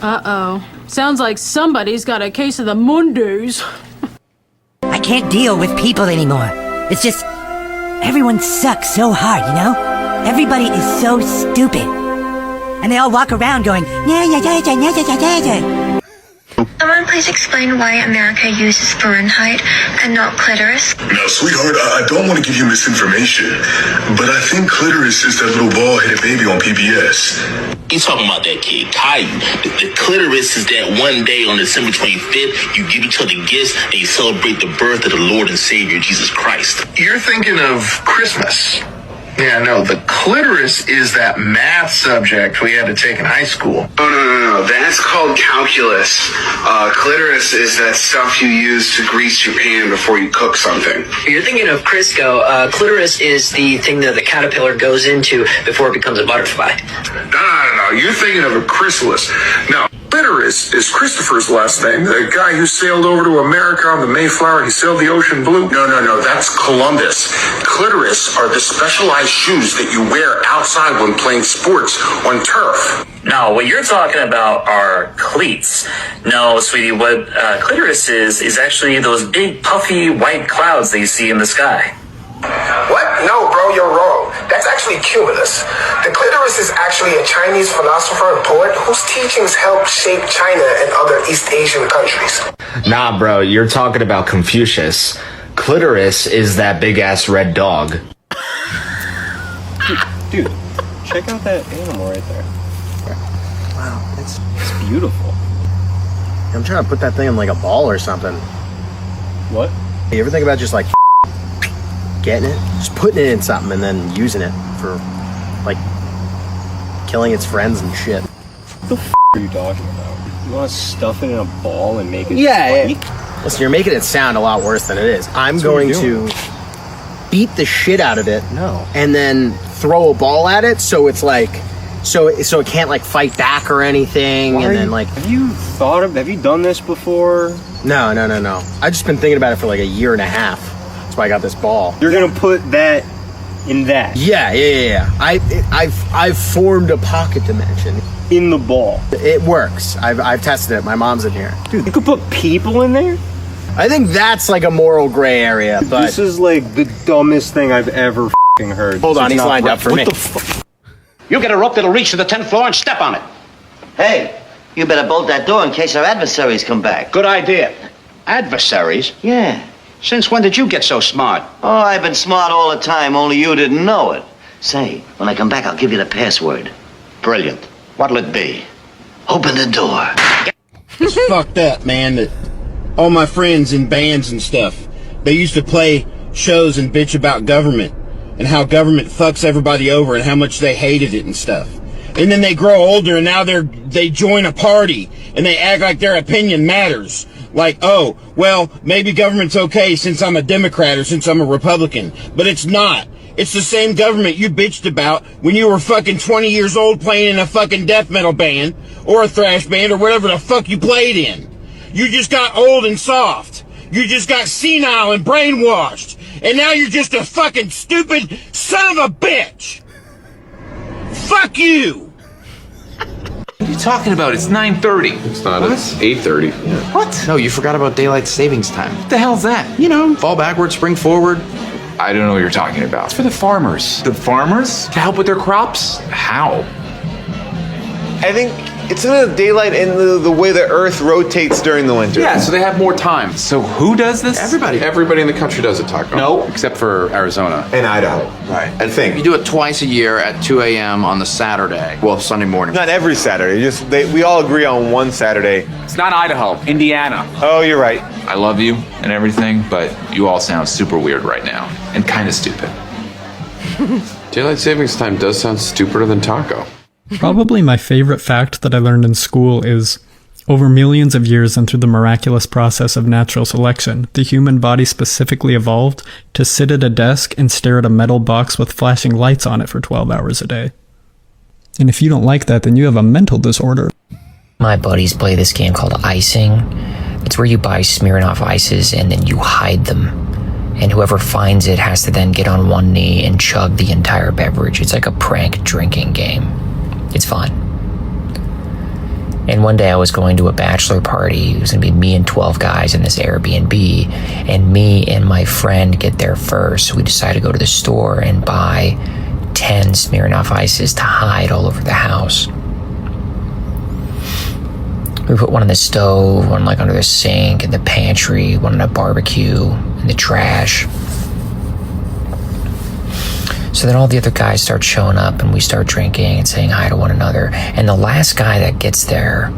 Uh-oh. Sounds like somebody's got a case of the Mundus. I can't deal with people anymore. It's just, everyone sucks so hard, you know? Everybody is so stupid. And they all walk around going, Someone please explain why America uses Fahrenheit and not clitoris? Now, sweetheart, I don't want to give you misinformation, but I think clitoris is that little bald-headed baby on PBS. He's talking about that kid, Caillou. The clitoris is that one day on December 25th, you give each other gifts and you celebrate the birth of the Lord and Savior, Jesus Christ. You're thinking of Christmas. Yeah, no, the clitoris is that math subject we had to take in high school. Oh, no. That's called calculus. Clitoris is that stuff you use to grease your pan before you cook something. You're thinking of Crisco. Clitoris is the thing that the caterpillar goes into before it becomes a butterfly. No. You're thinking of a chrysalis. No. Clitoris is Christopher's last name, the guy who sailed over to America on the Mayflower. He sailed the ocean blue. No, that's Columbus. Clitoris are the specialized shoes that you wear outside when playing sports on turf. No, what you're talking about are cleats. No, sweetie, what clitoris is actually those big puffy white clouds that you see in the sky. What? No, bro, you're wrong. That's actually cumulus. The clitoris is actually a Chinese philosopher and poet whose teachings helped shape China and other East Asian countries. Nah, bro, you're talking about Confucius. Clitoris is that big-ass red dog. Dude, check out that animal right there. Wow, it's beautiful. I'm trying to put that thing in like a ball or something. What? You ever think about just like getting it, just putting it in something and then using it for like killing its friends and shit? What the f are you talking about? You want to stuff it in a ball and make it Yeah. Listen, you're making it sound a lot worse than it is. I'm going to beat the shit out of it. No. And then throw a ball at it so it's like so it can't like fight back or anything. And then like have you done this before? No. I've just been thinking about it for like a year and a half. That's why I got this ball. You're gonna put that in that? Yeah. I've formed a pocket dimension in the ball. It works. I've tested it. My mom's in here. Dude, you could put people in there? I think that's like a moral gray area, but this is like the dumbest thing I've ever heard. Hold on, he's lined up for me. What the fuck? You get a rope that'll reach to the 10th floor and step on it. Hey, you better bolt that door in case our adversaries come back. Good idea. Adversaries? Yeah. Since when did you get so smart? Oh, I've been smart all the time, only you didn't know it. Say, when I come back, I'll give you the password. Brilliant. What'll it be? Open the door. It's fucked up, man, that all my friends in bands and stuff, they used to play shows and bitch about government and how government fucks everybody over and how much they hated it and stuff. And then they grow older and now they join a party and they act like their opinion matters. Like, oh, well, maybe government's okay since I'm a Democrat or since I'm a Republican. But it's not. It's the same government you bitched about when you were fucking 20 years old playing in a fucking death metal band or a thrash band or whatever the fuck you played in. You just got old and soft. You just got senile and brainwashed. And now you're just a fucking stupid son of a bitch. Fuck you. What are you talking about? It's 9:30. It's not. What? It's 8:30. Yeah. What? No, you forgot about daylight savings time. What the hell's that? You know, fall backward, spring forward. I don't know what you're talking about. It's for the farmers. The farmers? To help with their crops? How? I think it's in the daylight in the way the Earth rotates during the winter. Yeah, so they have more time. So who does this? Everybody. Everybody in the country does it, Taco. No, except for Arizona. And Idaho. Right. I think. You do it twice a year at 2 a.m. on the Saturday. Well, Sunday morning. Not every Saturday. We all agree on one Saturday. It's not Idaho, Indiana. Oh, you're right. I love you and everything, but you all sound super weird right now and kind of stupid. Daylight savings time does sound stupider than Taco. Probably my favorite fact that I learned in school is, over millions of years and through the miraculous process of natural selection, the human body specifically evolved to sit at a desk and stare at a metal box with flashing lights on it for 12 hours a day. And if you don't like that, then you have a mental disorder. My buddies play this game called icing. It's where you buy Smirnoff ices and then you hide them. And whoever finds it has to then get on one knee and chug the entire beverage. It's like a prank drinking game. It's fun. And one day I was going to a bachelor party. It was going to be me and 12 guys in this Airbnb. And me and my friend get there first. So we decide to go to the store and buy 10 Smirnoff Ices to hide all over the house. We put one on the stove, one like under the sink, in the pantry, one on a barbecue, in the trash. So then all the other guys start showing up and we start drinking and saying hi to one another. And the last guy that gets there,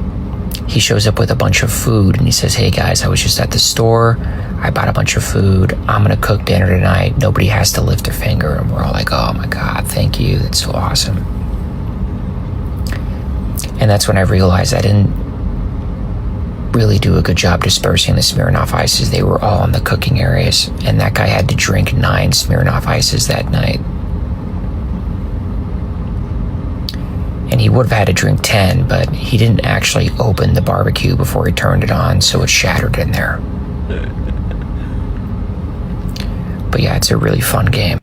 he shows up with a bunch of food and he says, hey guys, I was just at the store. I bought a bunch of food. I'm going to cook dinner tonight. Nobody has to lift a finger. And we're all like, oh my God, thank you. That's so awesome. And that's when I realized I didn't really do a good job dispersing the Smirnoff Ices. They were all in the cooking areas. And that guy had to drink 9 Smirnoff Ices that night. And he would have had to drink 10, but he didn't actually open the barbecue before he turned it on, so it shattered in there. But yeah, it's a really fun game.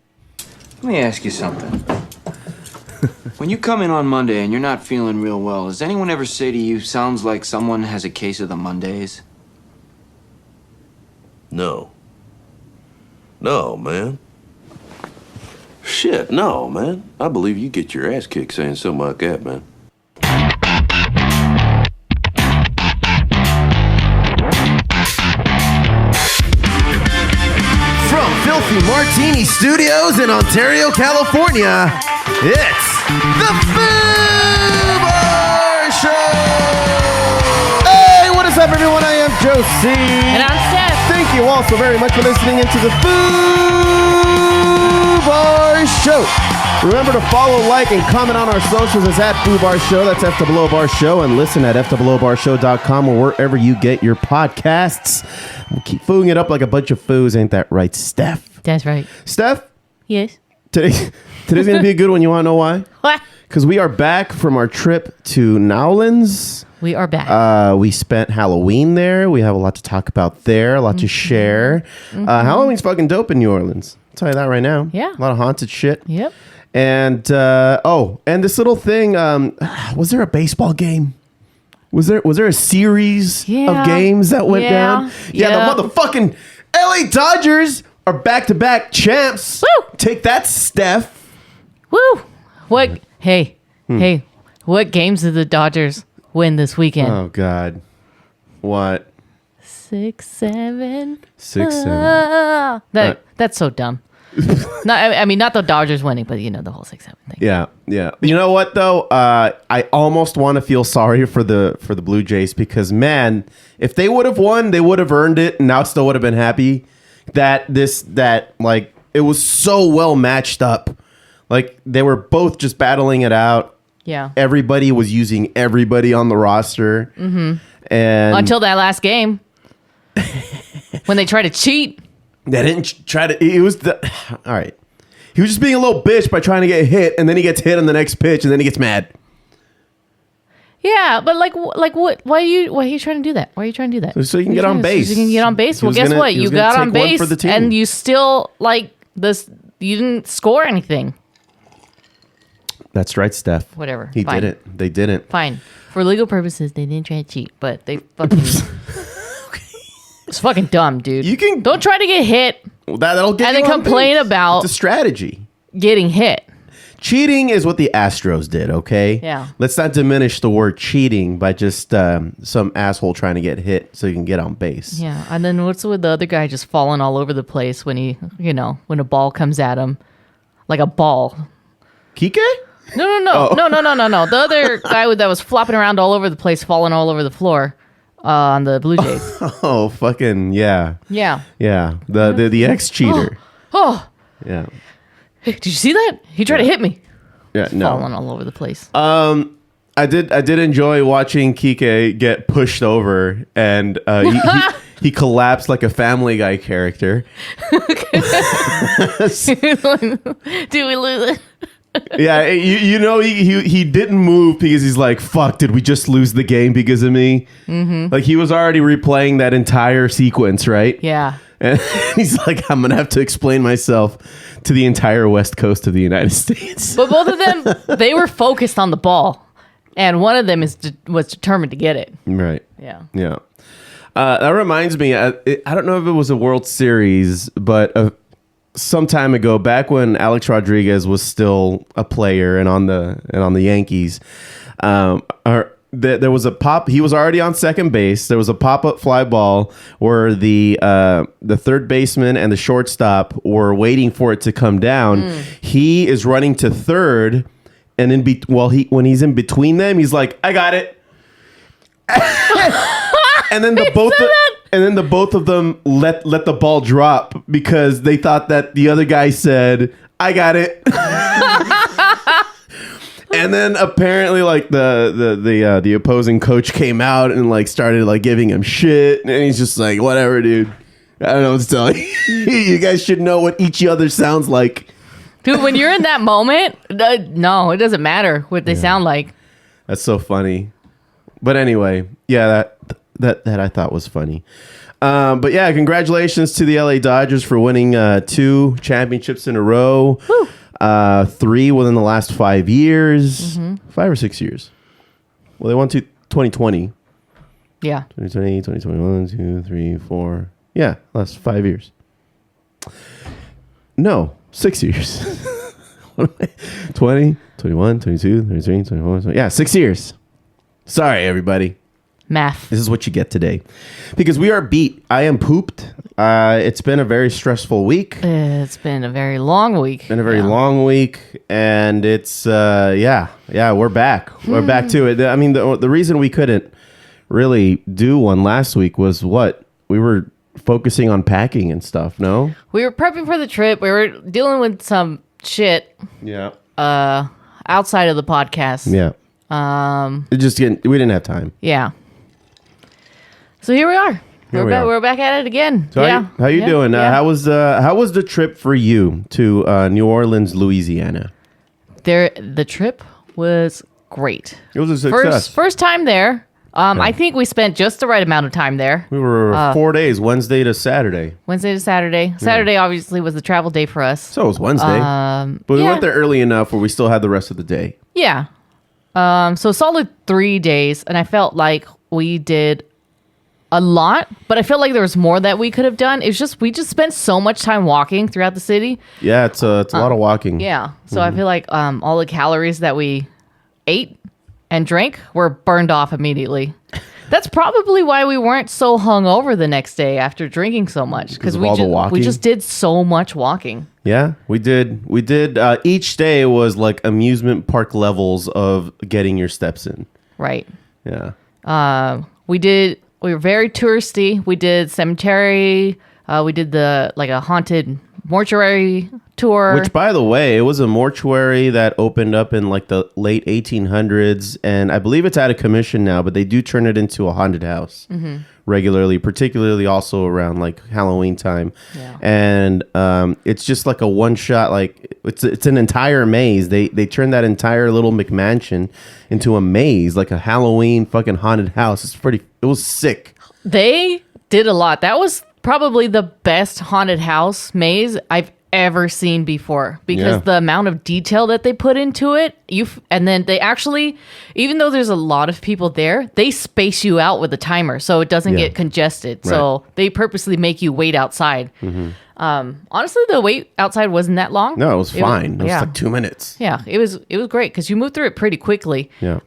Let me ask you something. When you come in on Monday and you're not feeling real well, does anyone ever say to you, sounds like someone has a case of the Mondays? No. No, man. Shit, no, man. I believe you get your ass kicked saying something like that, man. From Filthy Martini Studios in Ontario, California, it's the Foos Show! Hey, what is up, everyone? I am Josie. And I'm Steph. Thank you all so very much for listening into the Foos Show. Remember to follow, like, and comment on our socials. It's at Foos Show. That's F Show. And listen at FOOBarshow.com or wherever you get your podcasts. We'll keep fooing it up like a bunch of foos. Ain't that right, Steph? That's right. Steph? Yes. Today's going to be a good one. You want to know why? What? Because we are back from our trip to Nowlands. We are back. We spent Halloween there. We have a lot to talk about there, a lot to share. Halloween's fucking dope in New Orleans. I'll tell you that right now. Yeah. A lot of haunted shit. Yep. And, and this little thing, was there a baseball game? Was there a series of games that went down? Yeah, the motherfucking LA Dodgers are back-to-back champs. Woo! Take that, Steph. Woo! What? Hey, what games did the Dodgers win this weekend? Oh, God. What? 6-7. 6-7. That's so dumb. No, I mean, not the Dodgers winning, but, the whole 6-7 thing. Yeah. You know what, though? I almost want to feel sorry for the Blue Jays because, man, if they would have won, they would have earned it, and now still would have been happy that it was so well matched up. Like, they were both just battling it out. Yeah. Everybody was using everybody on the roster. Mm-hmm. And until that last game. When they tried to cheat. They didn't try to. It was all right. He was just being a little bitch by trying to get hit, and then he gets hit on the next pitch, and then he gets mad. Yeah, but like what? Why are you trying to do that? Why are you trying to do that? So you can get on base. So you can get on base. Well, guess what? You got on base, and you still you didn't score anything. That's right, Steph. Whatever. He didn't. They didn't. Fine. For legal purposes, they didn't try to cheat, but they fucking. It's fucking dumb, dude. Don't try to get hit. Well, that'll get and you then on complain base. about It's a strategy. Getting hit. Cheating is what the Astros did, okay? Yeah. Let's not diminish the word cheating by just some asshole trying to get hit so you can get on base. Yeah, and then what's with the other guy just falling all over the place when he, when a ball comes at him, like a ball. Kike? No. Oh. No. The other guy that was flopping around all over the place, falling all over the floor on the Blue Jays. Oh, fucking yeah. Yeah. Yeah. The ex-cheater. Oh. Yeah. Hey, did you see that? He tried to hit me. Yeah, no. Falling all over the place. I did enjoy watching Kike get pushed over, and he collapsed like a Family Guy character. Did we lose it? Yeah, he didn't move because he's like, fuck, did we just lose the game because of me? Mm-hmm. Like, he was already replaying that entire sequence, right? Yeah. And he's like, I'm going to have to explain myself to the entire west coast of the United States. But both of them, they were focused on the ball. And one of them was determined to get it. Right. Yeah. Yeah. That reminds me, I don't know if it was a World Series, but some time ago, back when Alex Rodriguez was still a player and on the Yankees, there was a pop. He was already on second base. There was a pop-up fly ball where the third baseman and the shortstop were waiting for it to come down. He is running to third, and when he's in between them, he's like, "I got it." And then the both of them let the ball drop because they thought that the other guy said, "I got it." And then apparently like the opposing coach came out and like started like giving him shit, and he's just like, "Whatever, dude. I don't know what to tell you. You guys should know what each other sounds like." Dude, when you're in that moment, no, it doesn't matter what they sound like. That's so funny. But anyway, yeah, that I thought was funny. But yeah, congratulations to the LA Dodgers for winning 2 championships in a row. Woo. 3 within the last 5 years. 5 or 6 years. Well, they won 2020. Yeah. 2020, 2021, 2, 3, 4. Yeah, last 5 years. No, 6 years. 20, 21, 22, 23, 24. 20. Yeah, 6 years. Sorry, everybody. Math. This is what you get today. Because we are beat. I am pooped. It's been a very stressful week. It's been a very long week. Been a very long week. And it's, we're back. We're back to it. I mean, the reason we couldn't really do one last week was what? We were focusing on packing and stuff, no? We were prepping for the trip. We were dealing with some shit. Yeah. Outside of the podcast. Yeah. We didn't have time. Yeah. So here we are. We're back at it again. So how you doing? How was the trip for you to New Orleans, Louisiana? The trip was great. It was a success. First time there. I think we spent just the right amount of time there. We were 4 days, Wednesday to Saturday. Saturday obviously was the travel day for us. So it was Wednesday. But we went there early enough where we still had the rest of the day. Yeah. So solid 3 days, and I felt like we did a lot, but I felt like there was more that we could have done. It's just we just spent so much time walking throughout the city. Yeah, it's a lot of walking. Yeah. So I feel like all the calories that we ate and drank were burned off immediately. That's probably why we weren't so hungover the next day after drinking so much, because we just did so much walking. Yeah, we did. Each day was like amusement park levels of getting your steps in. Right. Yeah. We were very touristy. We did cemetery. We did a haunted mortuary tour. Which, by the way, it was a mortuary that opened up in like the late 1800s, and I believe it's out of commission now, but they do turn it into a haunted house regularly, particularly also around like Halloween time. Yeah. And it's just like a one shot, like it's an entire maze. They turned that entire little McMansion into a maze, like a Halloween fucking haunted house. It was sick. They did a lot. That was probably the best haunted house maze I've ever seen before, because the amount of detail that they put into it, and then they actually, even though there's a lot of people there, they space you out with a timer so it doesn't get congested. Right. So they purposely make you wait outside. Honestly, the wait outside wasn't that long. No, it was fine. It was like 2 minutes. Yeah, it was great because you moved through it pretty quickly. Yeah.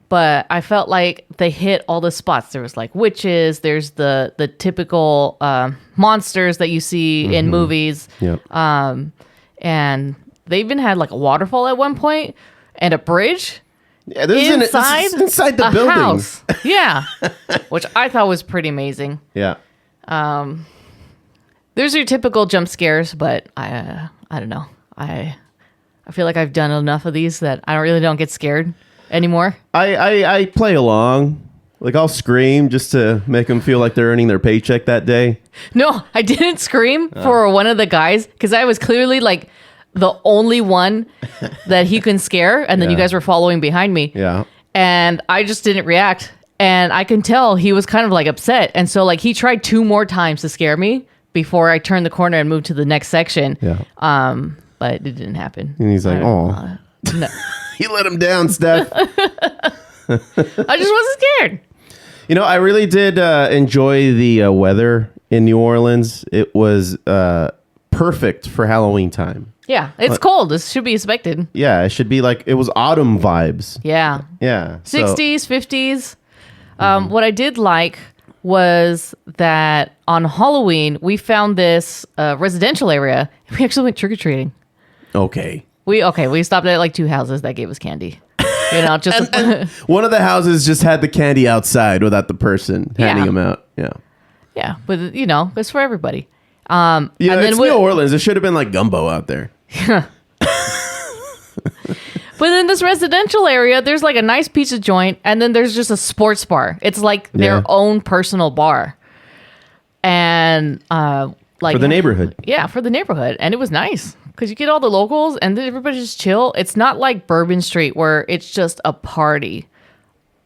But I felt like they hit all the spots. There was like witches. There's the typical monsters that you see in movies. Yep. And they even had like a waterfall at one point and a bridge. Yeah, this is inside the building. House. Yeah, which I thought was pretty amazing. Yeah. There's your typical jump scares, but I don't know. I feel like I've done enough of these that I don't get scared anymore. I play along. Like, I'll scream just to make them feel like they're earning their paycheck that day. No, I didn't scream for one of the guys because I was clearly like the only one that he can scare, and then you guys were following behind me. Yeah. And I just didn't react, and I can tell he was kind of like upset, and so like he tried 2 more times to scare me before I turned the corner and moved to the next section. Yeah. But it didn't happen. And he's like, "Oh." No. You let him down, Steph. I just wasn't scared. You know, I really did enjoy the weather in New Orleans. It was perfect for Halloween time. Yeah, it's cold. This should be expected. Yeah, it should be like, it was autumn vibes. Yeah. Yeah. 60s, 50s. What I did like was that on Halloween, we found this residential area. We actually went trick-or-treating. Okay. We stopped at like 2 houses that gave us candy. You know, just and one of the houses just had the candy outside without the person handing them out. Yeah. Yeah, but you know, it's for everybody. Yeah, and then it's New Orleans. It should have been like gumbo out there. But in this residential area, there's like a nice pizza joint, and then there's just a sports bar. It's like their own personal bar, and like for the neighborhood. Yeah, for the neighborhood, and it was nice because you get all the locals, and then everybody just chill. It's not like Bourbon Street where it's just a party,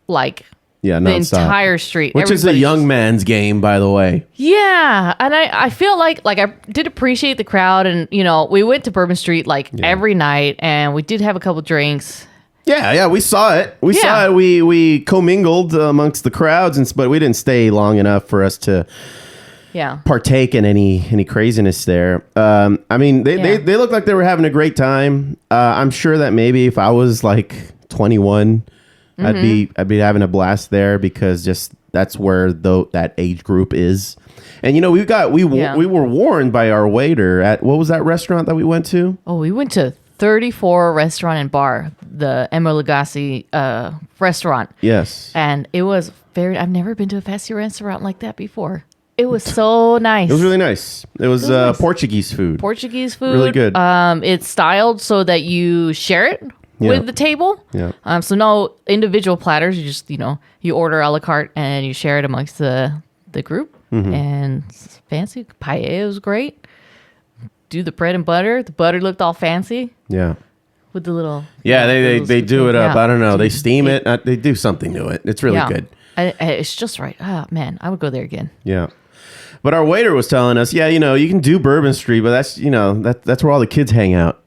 like the entire street, which is a young man's game, by the way. Yeah, and I feel like I did appreciate the crowd, and you know, we went to Bourbon Street every night, and we did have a couple drinks. Yeah, we saw it. We saw it. We commingled amongst the crowds, but we didn't stay long enough for us to partake in any craziness there. I mean, they looked like they were having a great time. I'm sure that maybe if I was like 21. I'd be having a blast there because just that's where that age group is. And you know, we were warned by our waiter at, what was that restaurant that we went to? Oh, we went to 34 Restaurant and Bar, the Emma Lagasse restaurant. Yes. And it was I've never been to a fancy restaurant like that before. It was so nice. It was really nice. It was nice. Portuguese food. Really good. It's styled so that you share it with the table. Yeah. So no individual platters. You just, you order a la carte and you share it amongst the group. And it's fancy. Paella was great. Do the bread and butter. The butter looked all fancy. Yeah. With the little. Yeah, they do it up. I don't know. They steam it. They do something to it. It's really good. It's just right. Oh, man. I would go there again. Yeah. But our waiter was telling us, you can do Bourbon Street, but that's where all the kids hang out.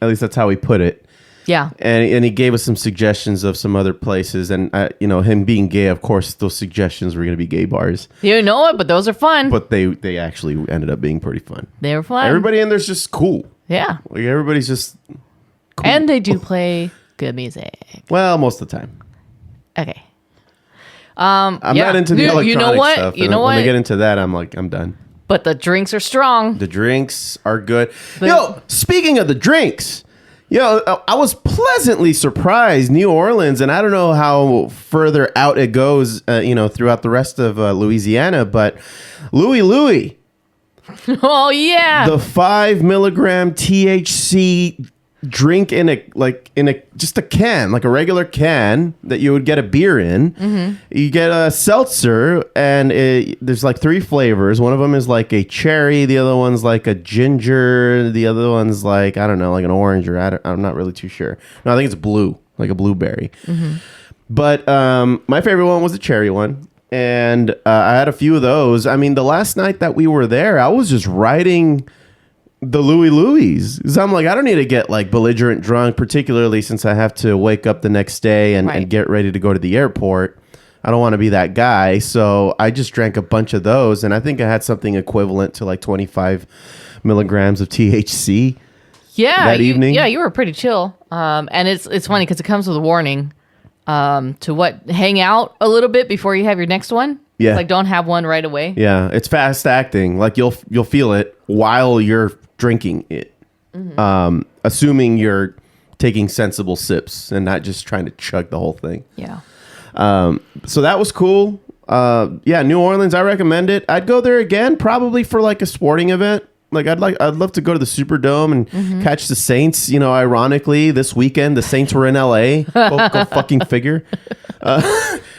At least that's how he put it. Yeah. And he gave us some suggestions of some other places. And, him being gay, of course, those suggestions were going to be gay bars. You know it, but those are fun. But they actually ended up being pretty fun. They were fun. Everybody in there's just cool. Yeah. Like, everybody's just cool. And they do play good music. Well, most of the time. Okay. I'm not into the electronic stuff. You know what? When I get into that, I'm like, I'm done. But the drinks are strong. The drinks are good. Speaking of the drinks... I was pleasantly surprised. New Orleans, and I don't know how further out it goes, throughout the rest of Louisiana, but Louis. Oh, yeah. The 5 milligram THC drink in just a can, like a regular can that you would get a beer in. You get a seltzer, and there's like 3 flavors. One of them is like a cherry, the other one's like a ginger, the other one's like, I don't know, like an orange, or I'm not really too sure. No, I think it's blue, like a blueberry. But my favorite one was the cherry one, and I had a few of those. I mean, the last night that we were there, I was just riding the Louis. Because I'm like, I don't need to get like belligerent drunk, particularly since I have to wake up the next day and get ready to go to the airport. I don't want to be that guy. So I just drank a bunch of those, and I think I had something equivalent to like 25 milligrams of THC. Yeah, that evening. Yeah, you were pretty chill. And it's funny because it comes with a warning to hang out a little bit before you have your next one. Yeah, like don't have one right away. Yeah, it's fast acting. Like you'll feel it while you're drinking it, assuming you're taking sensible sips and not just trying to chug the whole thing. Yeah. So that was cool. New Orleans, I recommend it. I'd go there again, probably for like a sporting event. Like I'd love to go to the Superdome and catch the Saints. Ironically, this weekend the Saints were in LA. Go fucking figure.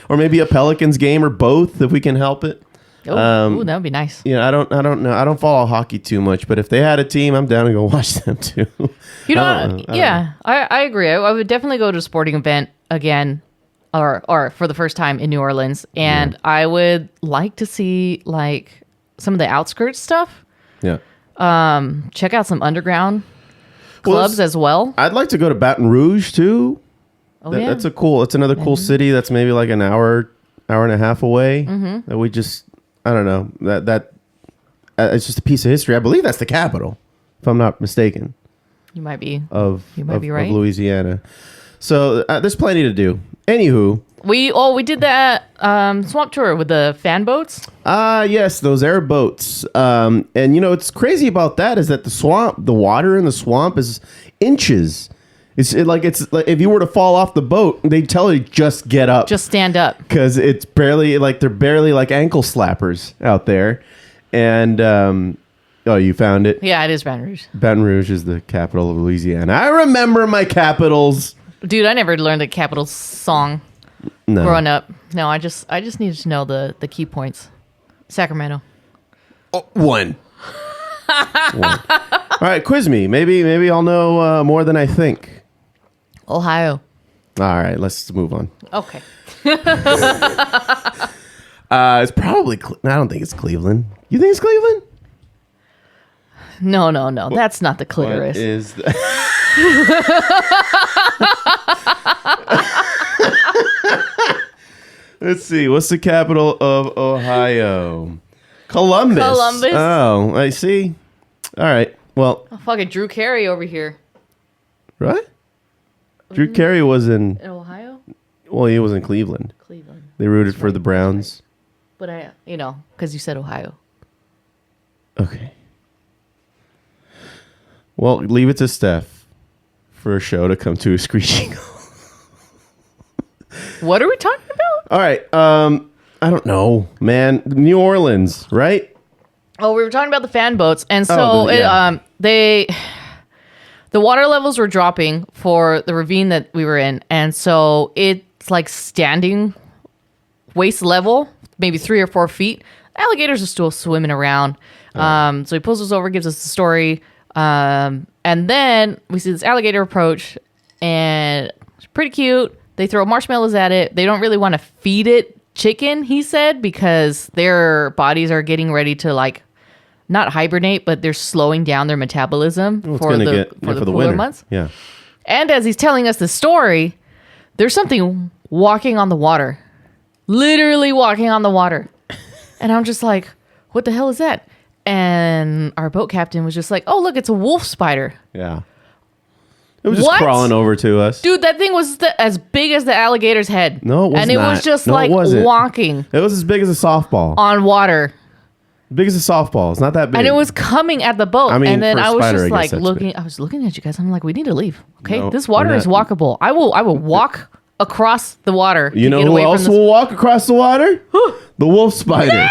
Or maybe a Pelicans game, or both, if we can help it. That would be nice. I don't know. I don't follow hockey too much, but if they had a team, I'm down to go watch them too. I agree. I would definitely go to a sporting event again, or for the first time in New Orleans, and I would like to see like some of the outskirts stuff. Yeah. Check out some underground clubs as well. I'd like to go to Baton Rouge too. Oh, yeah. That's another cool city. That's maybe like an hour and a half away. Mm-hmm. That we just, I don't know. That it's just a piece of history. I believe that's the capital, if I'm not mistaken. You might be. Of right. Louisiana. So there's plenty to do. Anywho. We did that swamp tour with the fan boats. Yes, those air boats. And what's crazy about that is that the water in the swamp is inches. It's like if you were to fall off the boat, they'd tell you just get up. Just stand up. Because it's barely like they're barely like ankle slappers out there. And you found it? Yeah, it is Baton Rouge. Baton Rouge is the capital of Louisiana. I remember my capitals. Dude, I never learned the capital song growing up. No, I just needed to know the key points. Sacramento. One. All right, quiz me. Maybe I'll know more than I think. Ohio. All right, let's move on. Okay. It's probably. I don't think it's Cleveland. You think it's Cleveland? No. That's not the clitoris. What is Let's see. What's the capital of Ohio? Columbus. Oh, I see. All right. Well. Oh, fucking Drew Carey over here. What? Drew Carey was in Ohio? Well, he was in Cleveland. They rooted for the Browns. But because you said Ohio. Okay. Well, leave it to Steph for a show to come to a screeching. What are we talking about? All right. I don't know, man. New Orleans, right? Oh, we were talking about the fan boats, and so the water levels were dropping for the ravine that we were in, and so it's like standing waist level, maybe 3 or 4 feet. Alligators are still swimming around. So he pulls us over, gives us the story, and then we see this alligator approach, and it's pretty cute. They throw marshmallows at it. They don't really want to feed it chicken, he said, because their bodies are getting ready to like not hibernate, but they're slowing down their metabolism for the cooler winter months. Yeah. And as he's telling us the story, there's something walking on the water, literally walking on the water. And I'm just like, what the hell is that? And our boat captain was just like, oh, look, it's a wolf spider. Yeah. It was just crawling over to us. Dude, that thing was as big as the alligator's head. No, it was And it was just walking. It was as big as a softball. On water. Big as a softball. It's not that big. And it was coming at the boat. I mean, and then for a I was spider, just I like guess that's looking. big. I was looking at you guys. I'm like, we need to leave. Okay, No, this water we're is not. walkable. I will walk across the water. You know get who away else from this. will walk across the water? The wolf spider.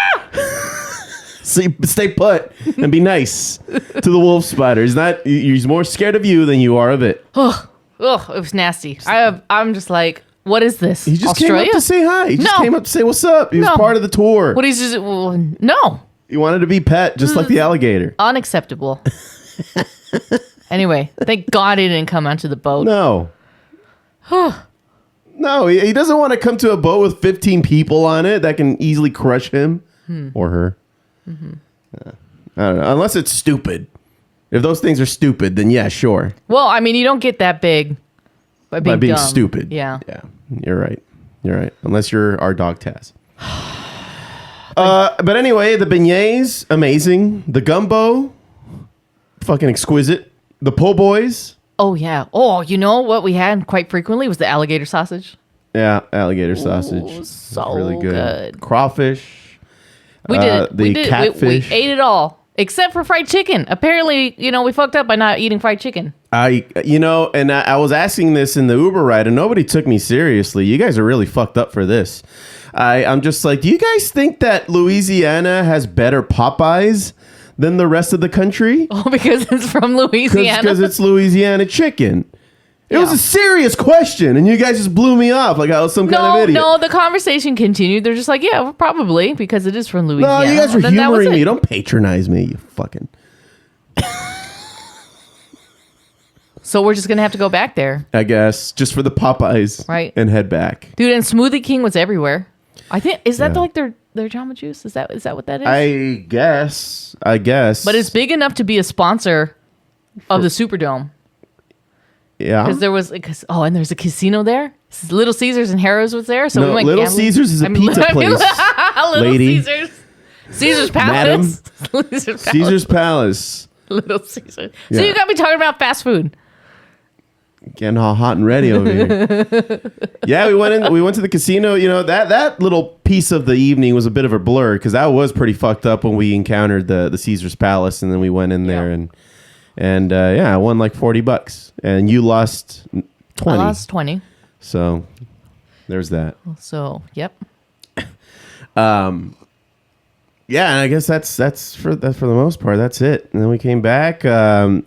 Stay put and be nice to the wolf spider. He's more scared of you than you are of it. Ugh, it was nasty. I'm just like, what is this? He just Australia? came up to say hi. He just came up to say what's up. He was part of the tour. What is this? No. He wanted to be pet, just like the alligator. Unacceptable. Anyway, thank God he didn't come onto the boat. No. No, he doesn't want to come to a boat with 15 people on it that can easily crush him or her. Mm-hmm. I don't know. Unless it's stupid. If those things are stupid, then yeah, sure. Well, I mean, you don't get that big by being dumb. stupid. Yeah. Yeah. You're right. Unless you're our dog Taz. But anyway, the beignets, amazing. The gumbo, fucking exquisite. The po' boys. Oh, yeah. Oh, you know what we had quite frequently was the alligator sausage. Yeah, alligator sausage. So really good. Crawfish. We did. The catfish. We ate it all. Except for fried chicken. Apparently, we fucked up by not eating fried chicken. I was asking this in the Uber ride and nobody took me seriously. You guys are really fucked up for this. I'm just like, do you guys think that Louisiana has better Popeyes than the rest of the country? Oh, because it's from Louisiana? Because it's Louisiana chicken. It was a serious question, and you guys just blew me off like I was some kind of idiot. No, the conversation continued. They're just like, yeah, well, probably, because it is from Louisiana. No, you guys were And that was humoring me. it. Don't patronize me, you fucking... So we're just going to have to go back there. I guess, just for the Popeyes. Right. And head back. Dude, and Smoothie King was everywhere. I think, is that like their Jamba Juice? Is that what that is? I guess. But it's big enough to be a sponsor of the Superdome. Yeah. Because and there's a casino there. Little Caesars and Harrow's was there, so No, we went Little gambling. Caesars is a pizza place, Little lady. Caesar's Palace. Caesar's Palace. Little Caesars. Yeah. So you got me talking about fast food. Getting all hot and ready over here. Yeah, we went to the casino. You know, that little piece of the evening was a bit of a blur because that was pretty fucked up when we encountered the Caesar's Palace, and then we went in there and I won like $40, and you lost 20. I lost 20. So there's that. So yep. Yeah, and I guess that's for the most part. That's it. And then we came back.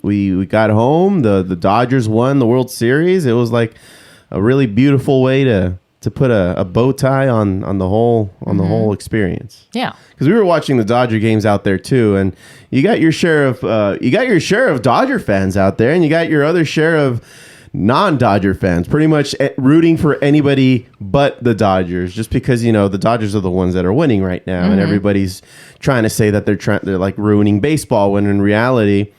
We got home. The Dodgers won the World Series. It was like a really beautiful way to put a bow tie on the whole whole experience. Yeah, because we were watching the Dodger games out there too, and you got your share of Dodger fans out there, and you got your other share of non-Dodger fans, pretty much rooting for anybody but the Dodgers, just because the Dodgers are the ones that are winning right now, and everybody's trying to say that they're like ruining baseball, when in reality,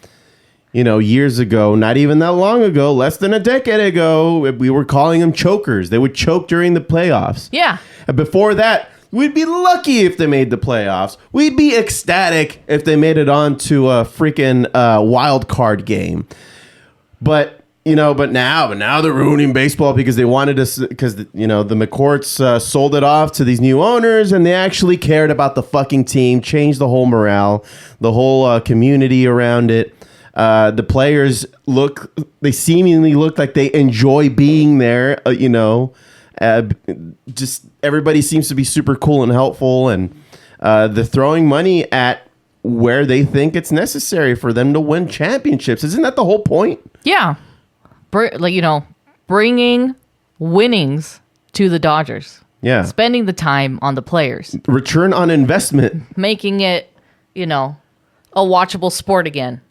years ago, not even that long ago, less than a decade ago, we were calling them chokers. They would choke during the playoffs. Yeah, and before that, we'd be lucky if they made the playoffs. We'd be ecstatic if they made it onto a freaking wild card game, but now they're ruining baseball because they wanted us, because the McCourts sold it off to these new owners, and they actually cared about the fucking team, changed the whole morale, the whole community around it. The players seemingly look like they enjoy being there. Just everybody seems to be super cool and helpful, and they're throwing money at where they think it's necessary for them to win championships. Isn't that the whole point? Yeah. Bringing winnings to the Dodgers. Yeah. Spending the time on the players. Return on investment. Making it, a watchable sport again.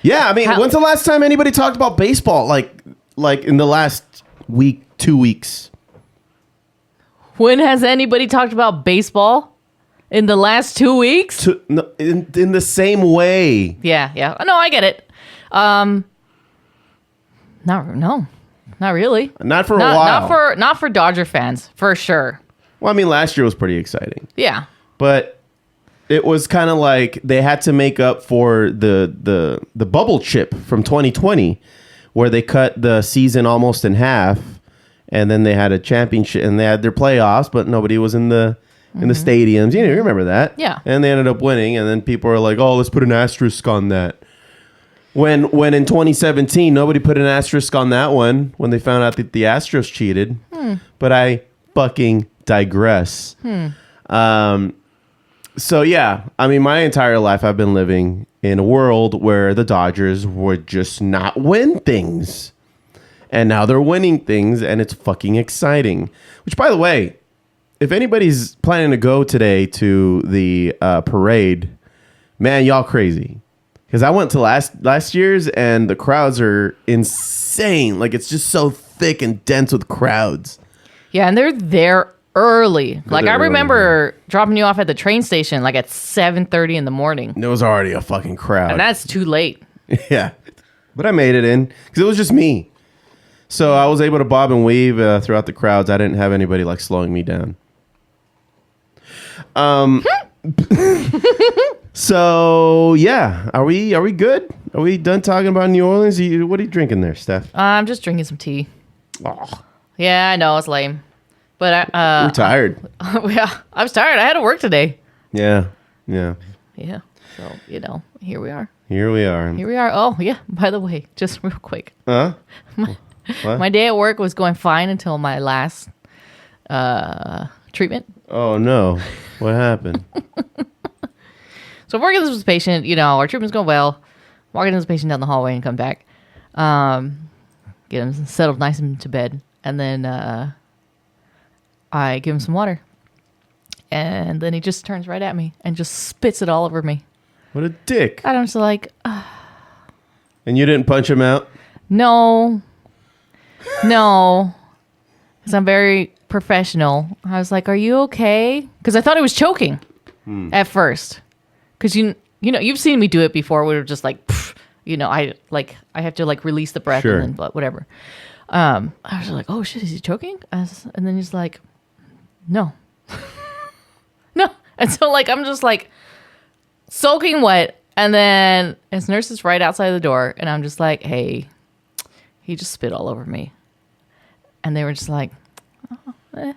Yeah, I mean, when's the last time anybody talked about baseball? Like in the last week, 2 weeks? When has anybody talked about baseball? In the last 2 weeks? In the same way. Yeah. No, I get it. Not really. Not for a while. Not for Dodger fans, for sure. Well, I mean, last year was pretty exciting. Yeah. But it was kind of like they had to make up for the bubble chip from 2020, where they cut the season almost in half, and then they had a championship and they had their playoffs, but nobody was in the stadiums. You remember that? Yeah. And they ended up winning, and then people are like, "Oh, let's put an asterisk on that." When in 2017, nobody put an asterisk on that one when they found out that the Astros cheated. But I fucking digress. So yeah, I mean, my entire life I've been living in a world where the Dodgers would just not win things. And now they're winning things, and it's fucking exciting. Which, by the way, if anybody's planning to go today to the parade, man, y'all crazy. Because I went to last year's, and the crowds are insane. Like, it's just so thick and dense with crowds. Yeah, and they're there early. Like, I remember dropping you off at the train station, like, at 7:30 in the morning. There was already a fucking crowd. And that's too late. Yeah. But I made it in, because it was just me. So I was able to bob and weave throughout the crowds. I didn't have anybody, like, slowing me down. So yeah, are we good? Are we done talking about New Orleans? What are you drinking there, Steph? I'm just drinking some tea. Oh. Yeah, I know it's lame, but We're tired. Yeah, I was tired. I had to work today. Yeah. So here we are. Here we are. Oh yeah. By the way, just real quick. Huh? My day at work was going fine until my last treatment. Oh no! What happened? So I'm working with this patient, our treatment's going well. Walking this patient down the hallway and come back. Get him settled nice into bed. And then I give him some water. And then he just turns right at me and just spits it all over me. What a dick. And I'm just like... And you didn't punch him out? No. Because I'm very professional. I was like, are you okay? Because I thought he was choking at first. Because you've seen me do it before. We were just like, I have to like release the breath Sure. and then whatever. I was like, oh shit, is he choking? And then he's like, no. No. And so like, I'm just like soaking wet. And then his nurse is right outside the door. And I'm just like, hey, he just spit all over me. And they were just like, What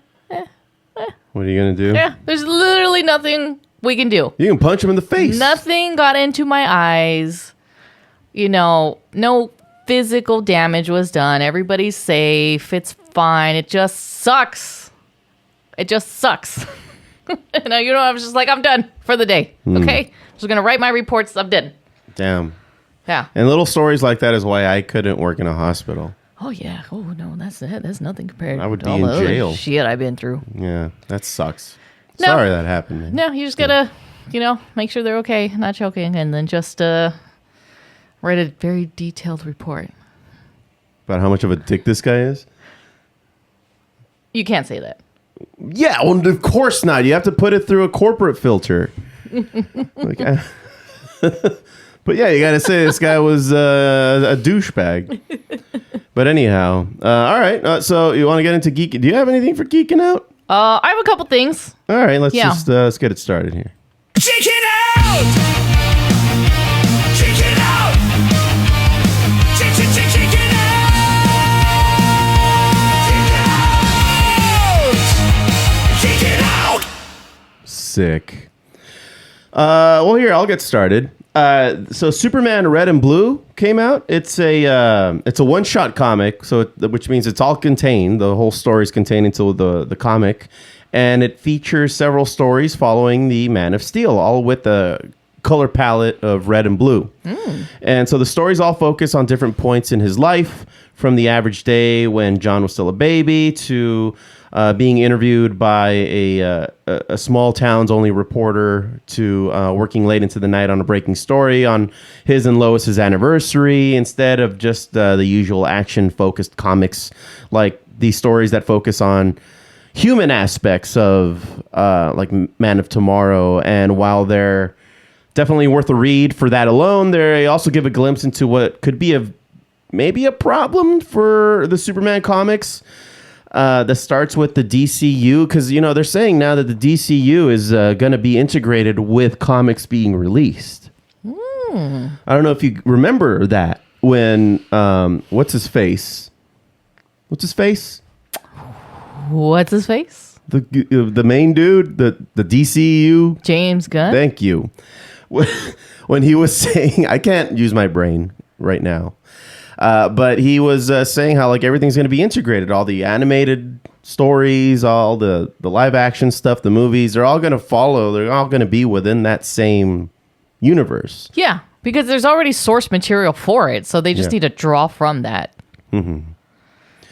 are you going to do? yeah, there's literally nothing we can do. You can punch him in the face. Nothing got into my eyes. You know, no physical damage was done. Everybody's safe. It's fine. It just sucks. It just sucks. And I was just like, I'm done for the day. Okay? I'm just going to write my reports. I'm done. Damn. Yeah. And little stories like that is why I couldn't work in a hospital. Oh, yeah. Oh, no, that's nothing compared I would to be all in the other jail. shit I've been through. Yeah, that sucks. No. Sorry that happened, man. No, you just got to, make sure they're okay, not choking, and then just write a very detailed report. About how much of a dick this guy is? You can't say that. Yeah, well, of course not. You have to put it through a corporate filter. But yeah, you got to say this guy was a douchebag. But anyhow, all right. So you want to get into geeking? Do you have anything for geeking out? I have a couple things. All right, let's let's get it started here. Check it out! Check it out! Check it out! Check it out! Sick. Well, here, I'll get started. So Superman Red and Blue came out. It's a one-shot comic, which means it's all contained. The whole story is contained into the comic, and it features several stories following the Man of Steel, all with the color palette of red and blue. And so the stories all focus on different points in his life, from the average day when John was still a baby to being interviewed by a small town's only reporter to working late into the night on a breaking story on his and Lois's anniversary, instead of just the usual action-focused comics, like these stories that focus on human aspects of like Man of Tomorrow. And while they're definitely worth a read for that alone, they also give a glimpse into what could be maybe a problem for the Superman comics. That starts with the DCU, because they're saying now that the DCU is going to be integrated with comics being released. I don't know if you remember that when what's his face? The main dude, the DCU, James Gunn. Thank you. When he was saying, I can't use my brain right now. But he was saying how like everything's going to be integrated. All the animated stories, all the live action stuff, the movies, they're all going to follow. They're all going to be within that same universe. Yeah, because there's already source material for it, so they just need to draw from that.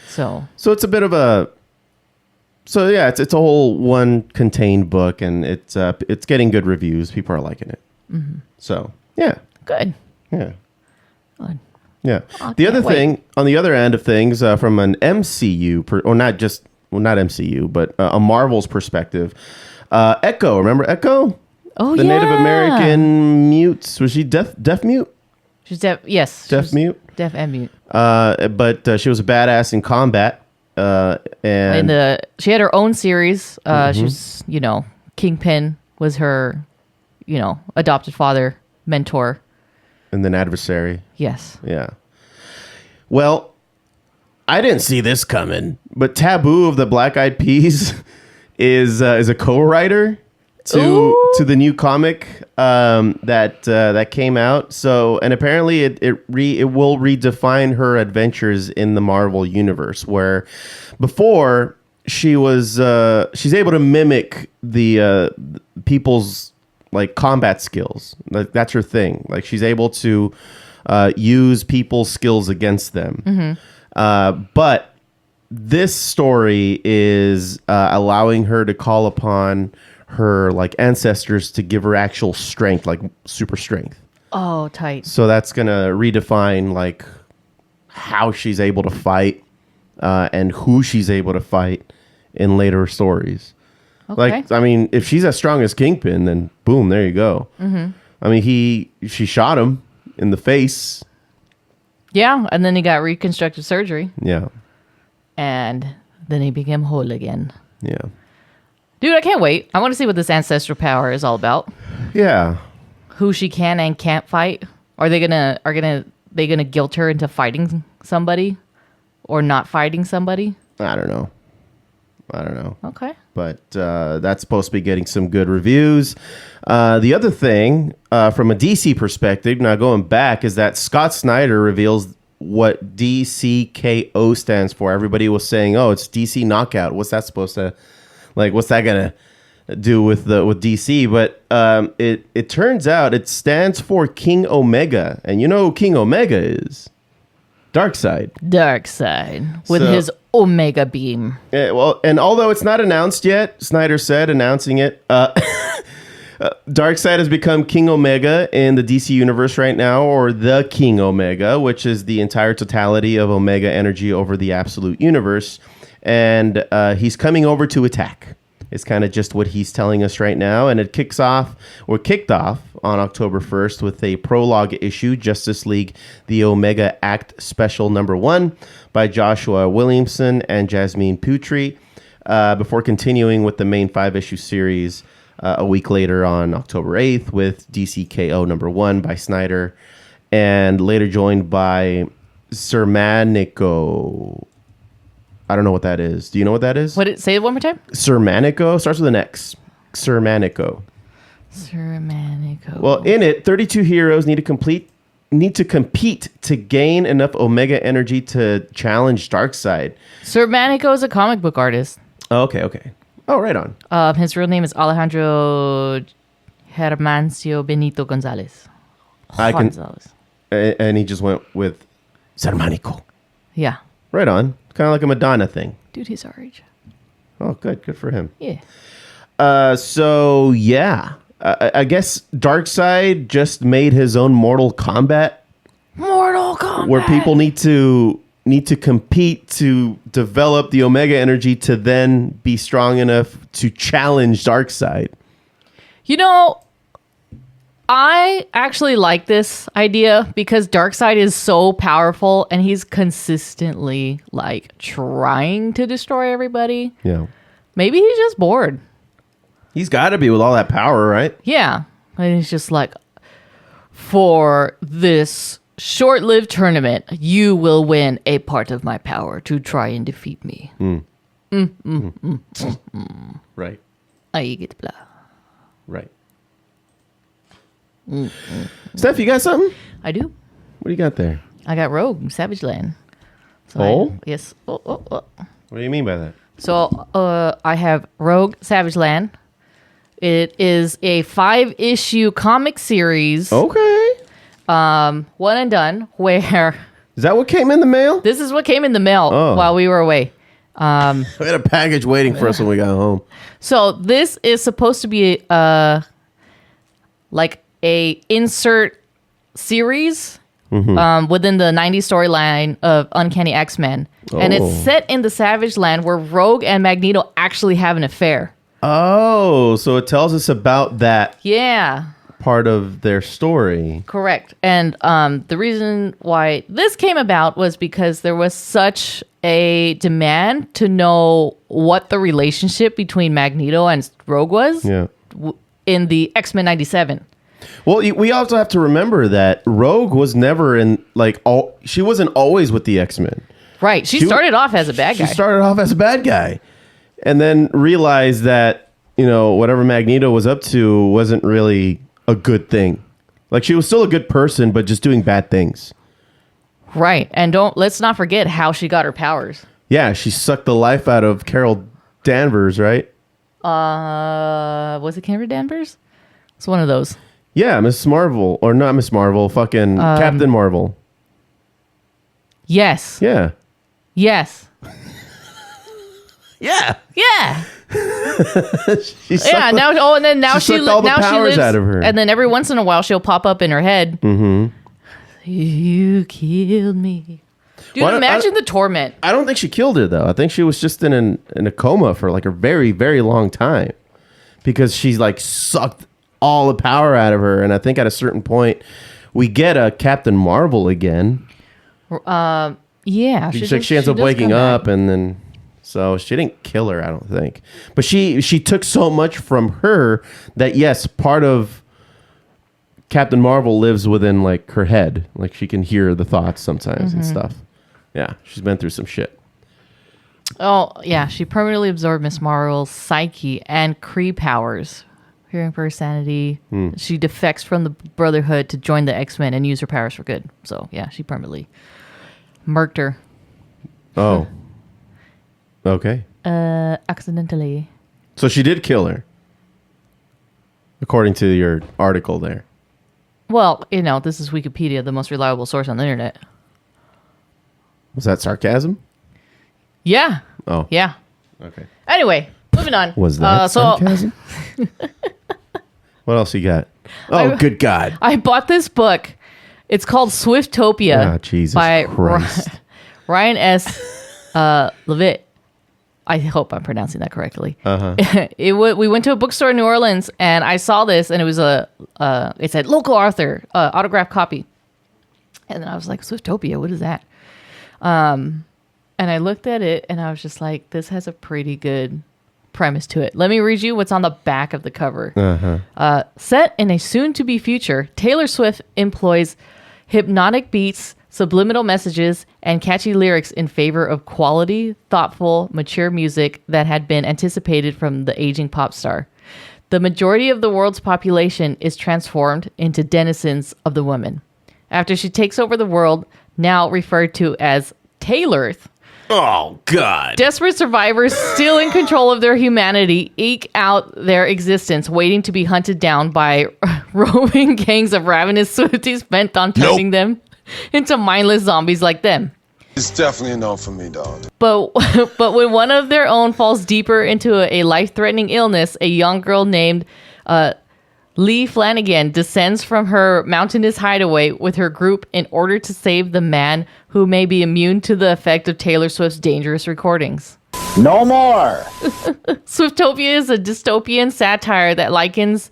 So it's a bit of a... So yeah, it's a whole one contained book, and it's getting good reviews. People are liking it. So yeah, good. Yeah. Good. Yeah. Oh, The other can't thing, on the other end of things, from an MCU, or not MCU, but a Marvel's perspective, Echo. Remember Echo? Oh, the Native American mutes. Was she deaf mute? She's deaf. Yes. Deaf mute. Deaf and mute. But she was a badass in combat. And she had her own series. She was, Kingpin was her, adopted father, mentor. And then adversary. Yes. Yeah. Well, I didn't see this coming, but Taboo of the Black Eyed Peas is a co-writer to the new comic that came out. So, and apparently it will redefine her adventures in the Marvel universe, where before she's able to mimic the people's like combat skills. Like that's her thing. Like she's able to use people's skills against them. But this story is allowing her to call upon her like ancestors to give her actual strength, like super strength. Oh, tight. So that's gonna redefine like how she's able to fight and who she's able to fight in later stories. Okay. Like, I mean, if she's as strong as Kingpin, then boom, there you go. I mean, she shot him in the face. Yeah, and then he got reconstructive surgery. Yeah. and then he became whole again. Yeah. Dude, I can't wait. I want to see what this ancestral power is all about. Yeah. Who she can and can't fight. Are they gonna guilt her into fighting somebody or not fighting somebody? I don't know. Okay. But that's supposed to be getting some good reviews. The other thing, from a DC perspective, now going back, is that Scott Snyder reveals what DCKO stands for. Everybody was saying, "Oh, it's DC Knockout." What's that supposed to, like? What's that gonna do with DC? But it turns out it stands for King Omega, and you know who King Omega is? Darkseid with his Omega beam. Yeah, well, and although it's not announced yet, Snyder said announcing it. Darkseid has become King Omega in the DC universe right now, or the King Omega, which is the entire totality of Omega energy over the absolute universe, and he's coming over to attack. It's kind of just what he's telling us right now, and it kicked off on October 1st with a prologue issue, Justice League: The Omega Act Special #1 by Joshua Williamson and Jasmine Putri, before continuing with the main 5-issue series a week later on October 8th with DCKO #1 by Snyder, and later joined by Sermanico. I don't know what that is. Do you know what that is? Say it one more time. Sermanico starts with an X. Sermanico. Sermanico. Well, in it, 32 heroes need to compete to gain enough Omega energy to challenge Darkseid. Sermanico is a comic book artist. Oh, okay. Oh, right on. His real name is Alejandro Hermancio Benito Gonzalez. And he just went with Sermanico. Yeah. Right on. Kind of like a Madonna thing. Dude, he's our age. Oh, good for him. Yeah. So yeah, I guess Darkseid just made his own Mortal Kombat, where people need to compete to develop the Omega energy to then be strong enough to challenge Darkseid. You know, I actually like this idea because Darkseid is so powerful and he's consistently like trying to destroy everybody. Yeah. Maybe he's just bored. He's got to be with all that power, right? Yeah. And he's just like, for this short-lived tournament, you will win a part of my power to try and defeat me. Right. I get blah. Right. Steph, you got something? I do. What do you got there? I got Rogue, Savage Land. So yes. What do you mean by that? So I have Rogue, Savage Land. It is a 5-issue comic series. Okay. One and done, where... Is that what came in the mail? This is what came in the mail while we were away. We had a package waiting for us when we got home. So this is supposed to be like a insert series within the 90s storyline of Uncanny X-Men. And it's set in the Savage Land where Rogue and Magneto actually have an affair. Oh, so it tells us about that part of their story. Correct. And the reason why this came about was because there was such a demand to know what the relationship between Magneto and Rogue was in the X-Men 97. Well, we also have to remember that Rogue was never in, she wasn't always with the X-Men. Right. She started off as a bad guy. She started off as a bad guy. And then realized that, whatever Magneto was up to wasn't really a good thing. Like, she was still a good person, but just doing bad things. Right. And let's not forget how she got her powers. Yeah, she sucked the life out of Carol Danvers, right? Was it Carol Danvers? It's one of those. Yeah, Miss Marvel. Or not Miss Marvel, fucking Captain Marvel. Yes. Yeah. Yes. Yeah. Yeah. She sucked now she lives out of her. And then every once in a while she'll pop up in her head. Mm-hmm. You killed me. Dude, imagine the torment. I don't think she killed her though. I think she was just in a coma for like a very, very long time. Because she's like sucked all the power out of her. And I think at a certain point we get a Captain Marvel again. Yeah, she ends up waking up, and then so she didn't kill her, I don't think. But she took so much from her that yes, part of Captain Marvel lives within like her head. Like she can hear the thoughts sometimes and stuff. Yeah, she's been through some shit. Oh yeah, she permanently absorbed Miss Marvel's psyche and Kree powers. Hearing for her sanity. She defects from the Brotherhood to join the X-Men and use her powers for good. So yeah, she permanently murked her. Oh. Okay. Accidentally. So she did kill her, according to your article there. Well, this is Wikipedia, the most reliable source on the internet. Was that sarcasm? Yeah. Oh. Yeah. Okay. Anyway, moving on. Was that sarcasm? What else you got? Oh, good God. I bought this book. It's called Swiftopia. Oh, Jesus by Christ. Ryan S. Levitt. I hope I'm pronouncing that correctly. We went to a bookstore in New Orleans, and I saw this, and it was it said local author, autographed copy. And then I was like, Swiftopia, what is that? And I looked at it, and I was just like, this has a pretty good premise to it. Let me read you what's on the back of the cover. Set in a soon-to-be future, Taylor Swift employs hypnotic beats, subliminal messages, and catchy lyrics in favor of quality, thoughtful, mature music that had been anticipated from the aging pop star. The majority of the world's population is transformed into denizens of the woman. After she takes over the world, now referred to as Taylorth, oh, God. desperate survivors still in control of their humanity eke out their existence, waiting to be hunted down by roving gangs of ravenous Swifties bent on turning them into mindless zombies like them. It's definitely a no for me, dog. But when one of their own falls deeper into a life-threatening illness, a young girl named Lee Flanagan descends from her mountainous hideaway with her group in order to save the man who may be immune to the effect of Taylor Swift's dangerous recordings. No more! Swiftopia is a dystopian satire that likens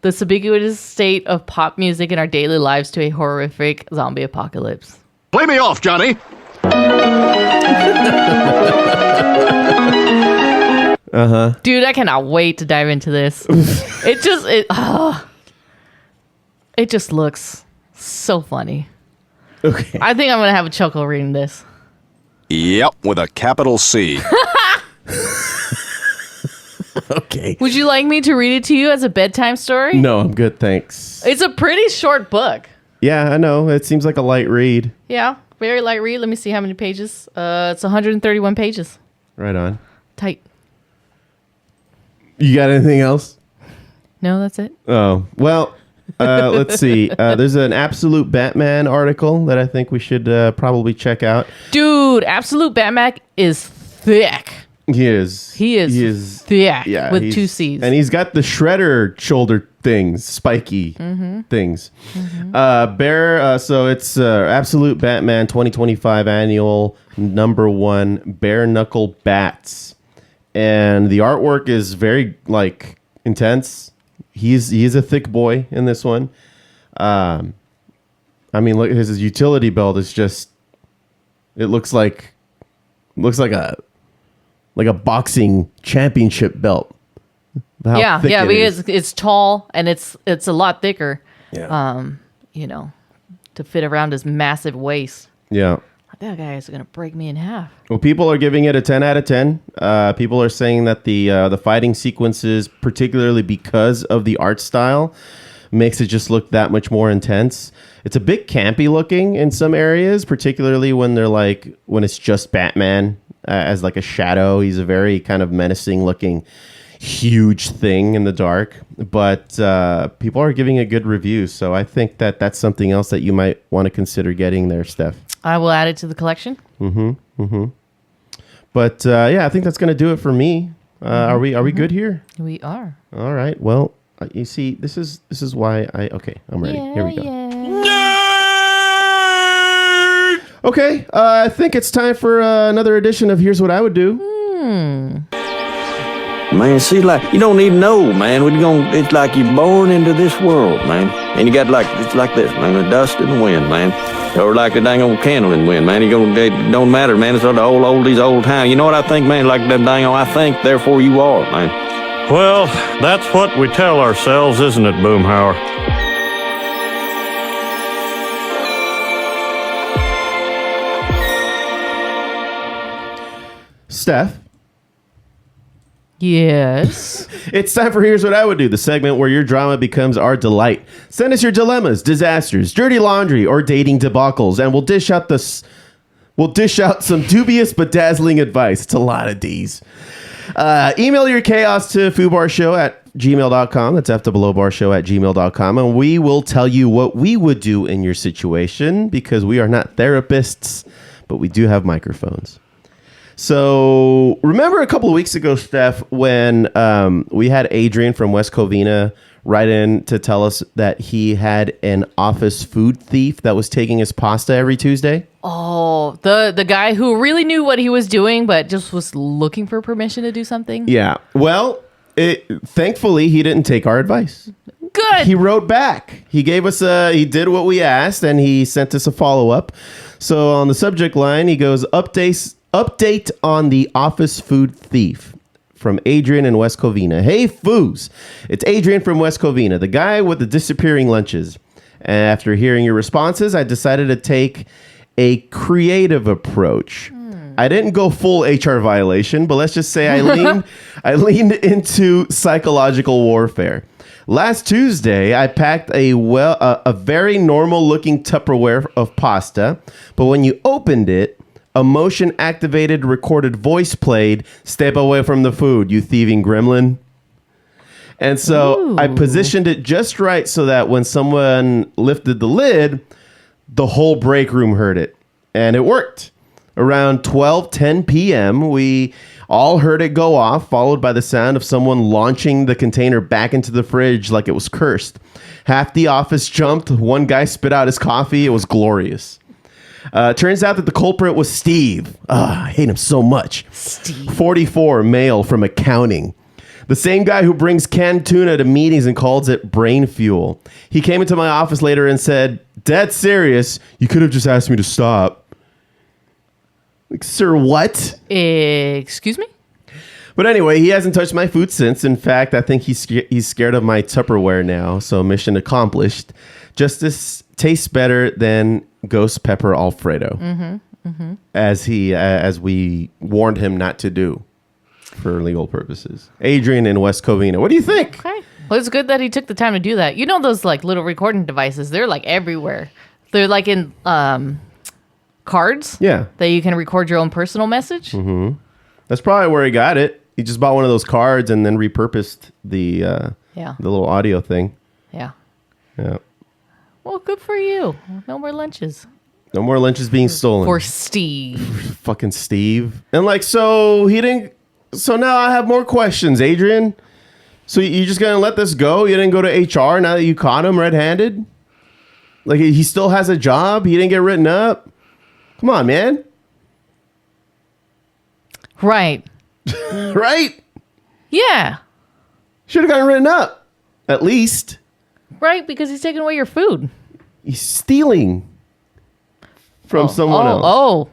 the ubiquitous state of pop music in our daily lives to a horrific zombie apocalypse. Play me off, Johnny! Dude, I cannot wait to dive into this. It just looks so funny. Okay. I think I'm gonna have a chuckle reading this. Yep, with a capital C. Okay. Would you like me to read it to you as a bedtime story? No, I'm good, thanks. It's a pretty short book. Yeah, I know. It seems like a light read. Yeah, very light read. Let me see how many pages. It's 131 pages. Right on. Tight. You got anything else? No, that's it. Oh, well, let's see. There's an Absolute Batman article that I think we should probably check out. Dude, Absolute Batman is thick. He is. He is thick with two C's. And he's got the shredder shoulder things, spiky things. So it's Absolute Batman 2025 annual #1 Bare Knuckle Bats. And the artwork is very intense. He's a thick boy in this one. I mean, look, his utility belt is just. It looks like a boxing championship belt. Yeah, because it's tall and it's a lot thicker. Yeah. To fit around his massive waist. Yeah. That guy is gonna break me in half. Well, people are giving it a 10 out of 10. People are saying that the fighting sequences, particularly because of the art style, makes it just look that much more intense. It's a bit campy looking in some areas, particularly when when it's just Batman as a shadow. He's a very kind of menacing looking, huge thing in the dark. But people are giving a good review, so I think that's something else that you might want to consider getting there, Steph. I will add it to the collection. But I think that's going to do it for me. Are we good here? We are. All right. Well, you see, this is why I'm ready. Here we go. Okay, I think it's time for another edition of Here's What I Would Do. Man, see, you don't even know, man. It's like you're born into this world, man. And you got it's like this, man, the dust and the wind, man. Or like the dang old candling wind, man. It don't matter, man. It's the old time. You know what I think, man? Like them dang I think, therefore you are, man. Well, that's what we tell ourselves, isn't it, Boomhauer? Steph? Yes? It's time for Here's What I Would Do, the segment where your drama becomes our delight. Send us your dilemmas, disasters, dirty laundry, or dating debacles, and we'll dish out some dubious but dazzling advice. It's a lot of D's. Email your chaos to foobarshow@gmail.com. That's fbarshow@gmail.com. And we will tell you what we would do in your situation, because we are not therapists, but we do have microphones. So remember a couple of weeks ago, Steph, when we had Adrian from West Covina write in to tell us that he had an office food thief that was taking his pasta every Tuesday? Oh, the guy who really knew what he was doing, but just was looking for permission to do something? Yeah. Well, thankfully, he didn't take our advice. Good. He wrote back. He gave us he did what we asked, and he sent us a follow-up. So on the subject line, he goes, Update on the office food thief, from Adrian in West Covina. Hey, Foos. It's Adrian from West Covina, the guy with the disappearing lunches. After hearing your responses, I decided to take a creative approach. I didn't go full HR violation, but let's just say I leaned into psychological warfare. Last Tuesday, I packed a very normal looking Tupperware of pasta, but when you opened it, a motion-activated recorded voice played, "Step away from the food, you thieving gremlin." And so I positioned it just right so that when someone lifted the lid, the whole break room heard it. And it worked. Around 12:10 p.m., we all heard it go off, followed by the sound of someone launching the container back into the fridge like it was cursed. Half the office jumped. One guy spit out his coffee. It was glorious. Turns out that the culprit was Steve. I hate him so much. Steve. 44, male from accounting. The same guy who brings canned tuna to meetings and calls it brain fuel. He came into my office later and said, "Dead serious, you could have just asked me to stop." Like, sir, what? Excuse me? But anyway, he hasn't touched my food since. In fact, I think he's scared of my Tupperware now. So mission accomplished. Justice tastes better than ghost pepper Alfredo, as we warned him not to do for legal purposes. Adrian in West Covina, what do you think? Okay. Well, it's good that he took the time to do that. You know those like little recording devices? They're like everywhere. They're like in cards. Yeah. That you can record your own personal message. Mm-hmm. That's probably where he got it. He just bought one of those cards and then repurposed the little audio thing. Yeah. Yeah. Well, good for you. No more lunches. No more lunches being stolen. For Steve. Fucking Steve. And like, so he didn't. So now I have more questions, Adrian. So you just gonna let this go? You didn't go to HR now that you caught him red-handed? Like, he still has a job? He didn't get written up? Come on, man. Right. Right? Yeah. Should have gotten written up. At least. Right, because he's taking away your food. He's stealing from someone else. Oh,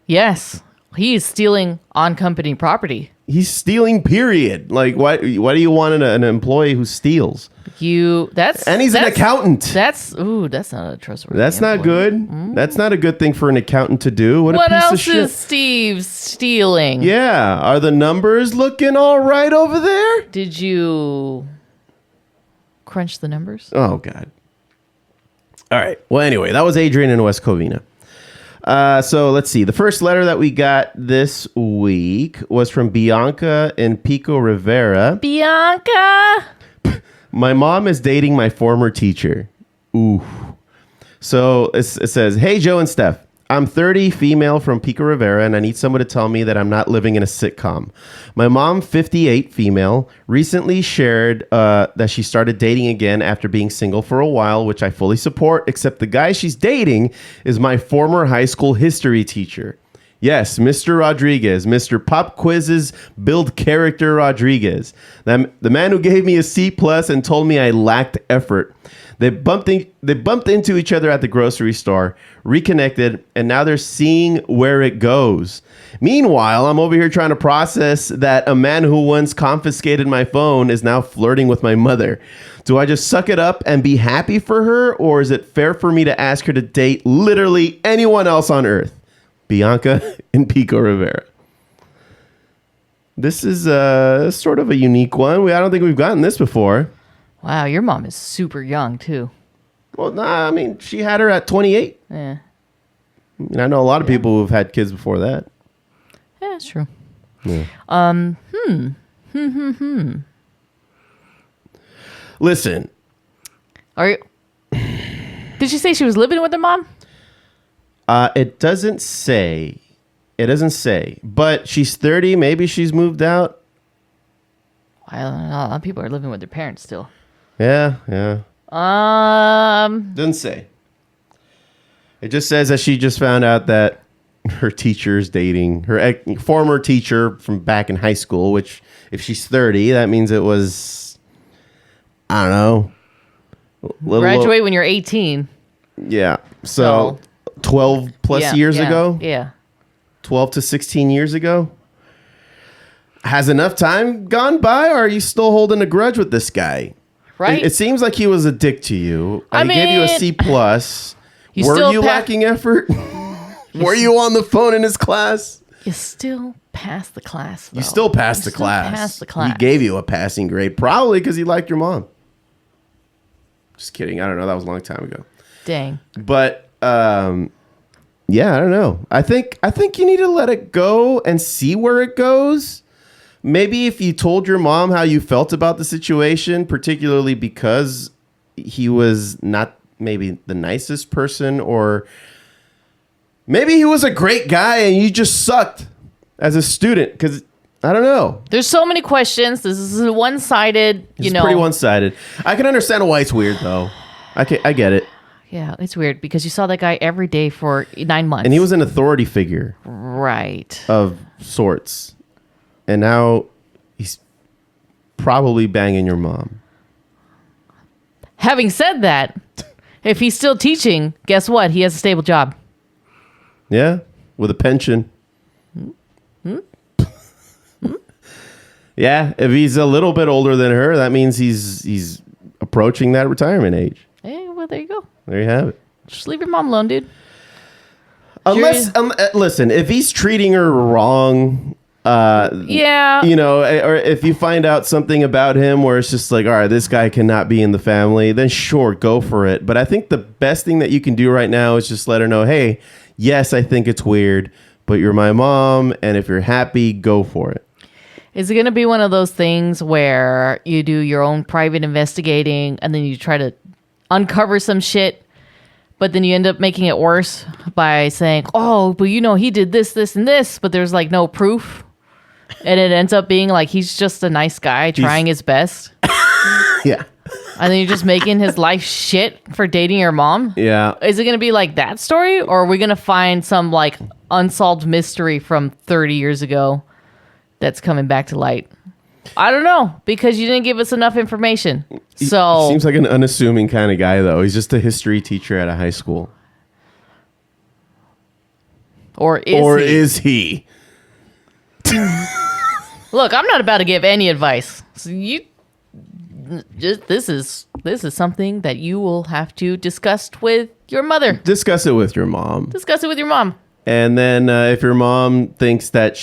yes. He's stealing on company property. He's stealing, period. Like, why do you want an employee who steals? And he's an accountant. That's not a trustworthy That's not good. That's not a good thing for an accountant to do. What a piece else of shit. is Steve stealing? Yeah. Are the numbers looking all right over there? Did you crunch the numbers? Oh, God. All right. Well, anyway, that was Adrian in West Covina. So let's see. The first letter that we got this week was from Bianca in Pico, Rivera. Bianca! My mom is dating my former teacher. Ooh. So it says, "Hey, Joe and Steph. I'm 30, female from Pico Rivera, and I need someone to tell me that I'm not living in a sitcom. My mom, 58, female, recently shared that she started dating again after being single for a while, which I fully support, except the guy she's dating is my former high school history teacher. Yes, Mr. Rodriguez, Mr. Pop Quizzes Build Character Rodriguez. The man who gave me a C+ and told me I lacked effort. They bumped into each other at the grocery store, reconnected, and now they're seeing where it goes. Meanwhile, I'm over here trying to process that a man who once confiscated my phone is now flirting with my mother. Do I just suck it up and be happy for her, or is it fair for me to ask her to date literally anyone else on earth? Bianca and Pico Rivera. This is sort of a unique one. I don't think we've gotten this before. Wow, your mom is super young, too. Well, nah, I mean, she had her at 28. Yeah. I know a lot of people who've had kids before that. Yeah, that's true. Yeah. Listen. Are you... Did she say she was living with her mom? It doesn't say. It doesn't say. But she's 30. Maybe she's moved out. I don't know. A lot of people are living with their parents still. Yeah. Doesn't say. It just says that she just found out that her teacher's dating her former teacher from back in high school, which if she's 30, that means it was, I don't know. Graduate when you're 18. Yeah. So 12 plus years ago? Yeah. 12 to 16 years ago? Has enough time gone by, or are you still holding a grudge with this guy? Right. It seems like he was a dick to you. I gave you a C+. Were you lacking effort? Were you on the phone in his class? You still passed the class, though. You still passed the class. He gave you a passing grade, probably because he liked your mom. Just kidding. I don't know. That was a long time ago. Dang. But yeah, I don't know. I think you need to let it go and see where it goes. Maybe if you told your mom how you felt about the situation, particularly because he was not maybe the nicest person, or maybe he was a great guy and you just sucked as a student, because I don't know. There's so many questions. This is a one-sided, It's pretty one-sided. I can understand why it's weird, though. I get it. Yeah, it's weird because you saw that guy every day for 9 months. And he was an authority figure. Right. Of sorts. And now he's probably banging your mom. Having said that, if he's still teaching, guess what? He has a stable job. Yeah, with a pension. Yeah, if he's a little bit older than her, that means he's approaching that retirement age. Hey, well, there you go. There you have it. Just leave your mom alone, dude. Unless, listen, if he's treating her wrong, yeah, you know, or if you find out something about him where it's just like, all right, this guy cannot be in the family, then sure, go for it. But I think the best thing that you can do right now is just let her know, hey, yes, I think it's weird, but you're my mom, and if you're happy, go for it. Is it going to be one of those things where you do your own private investigating and then you try to uncover some shit, but then you end up making it worse by saying, oh, but you know, he did this, this, and this, but there's like no proof. And it ends up being like he's just a nice guy trying his best. Yeah. And then you're just making his life shit for dating your mom. Yeah. Is it going to be like that story? Or are we going to find some like unsolved mystery from 30 years ago that's coming back to light? I don't know, because you didn't give us enough information. So He seems like an unassuming kind of guy, though. He's just a history teacher at a high school. Or is he? Look, I'm not about to give any advice. So you just this is something that you will have to discuss with your mother. Discuss it with your mom. Discuss it with your mom. And then if your mom thinks that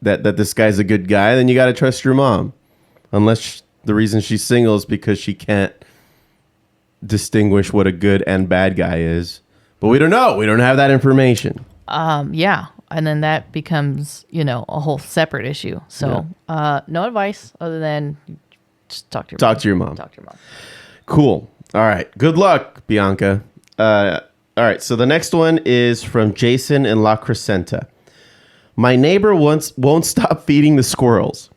that this guy's a good guy, then you got to trust your mom. Unless the reason she's single is because she can't distinguish what a good and bad guy is. But we don't know. We don't have that information. Yeah. And then that becomes, you know, a whole separate issue. So no advice other than just talk to your mom. Talk to your mom. Talk to your mom. Cool. All right. Good luck, Bianca. All right. So the next one is from Jason in La Crescenta. My neighbor won't stop feeding the squirrels.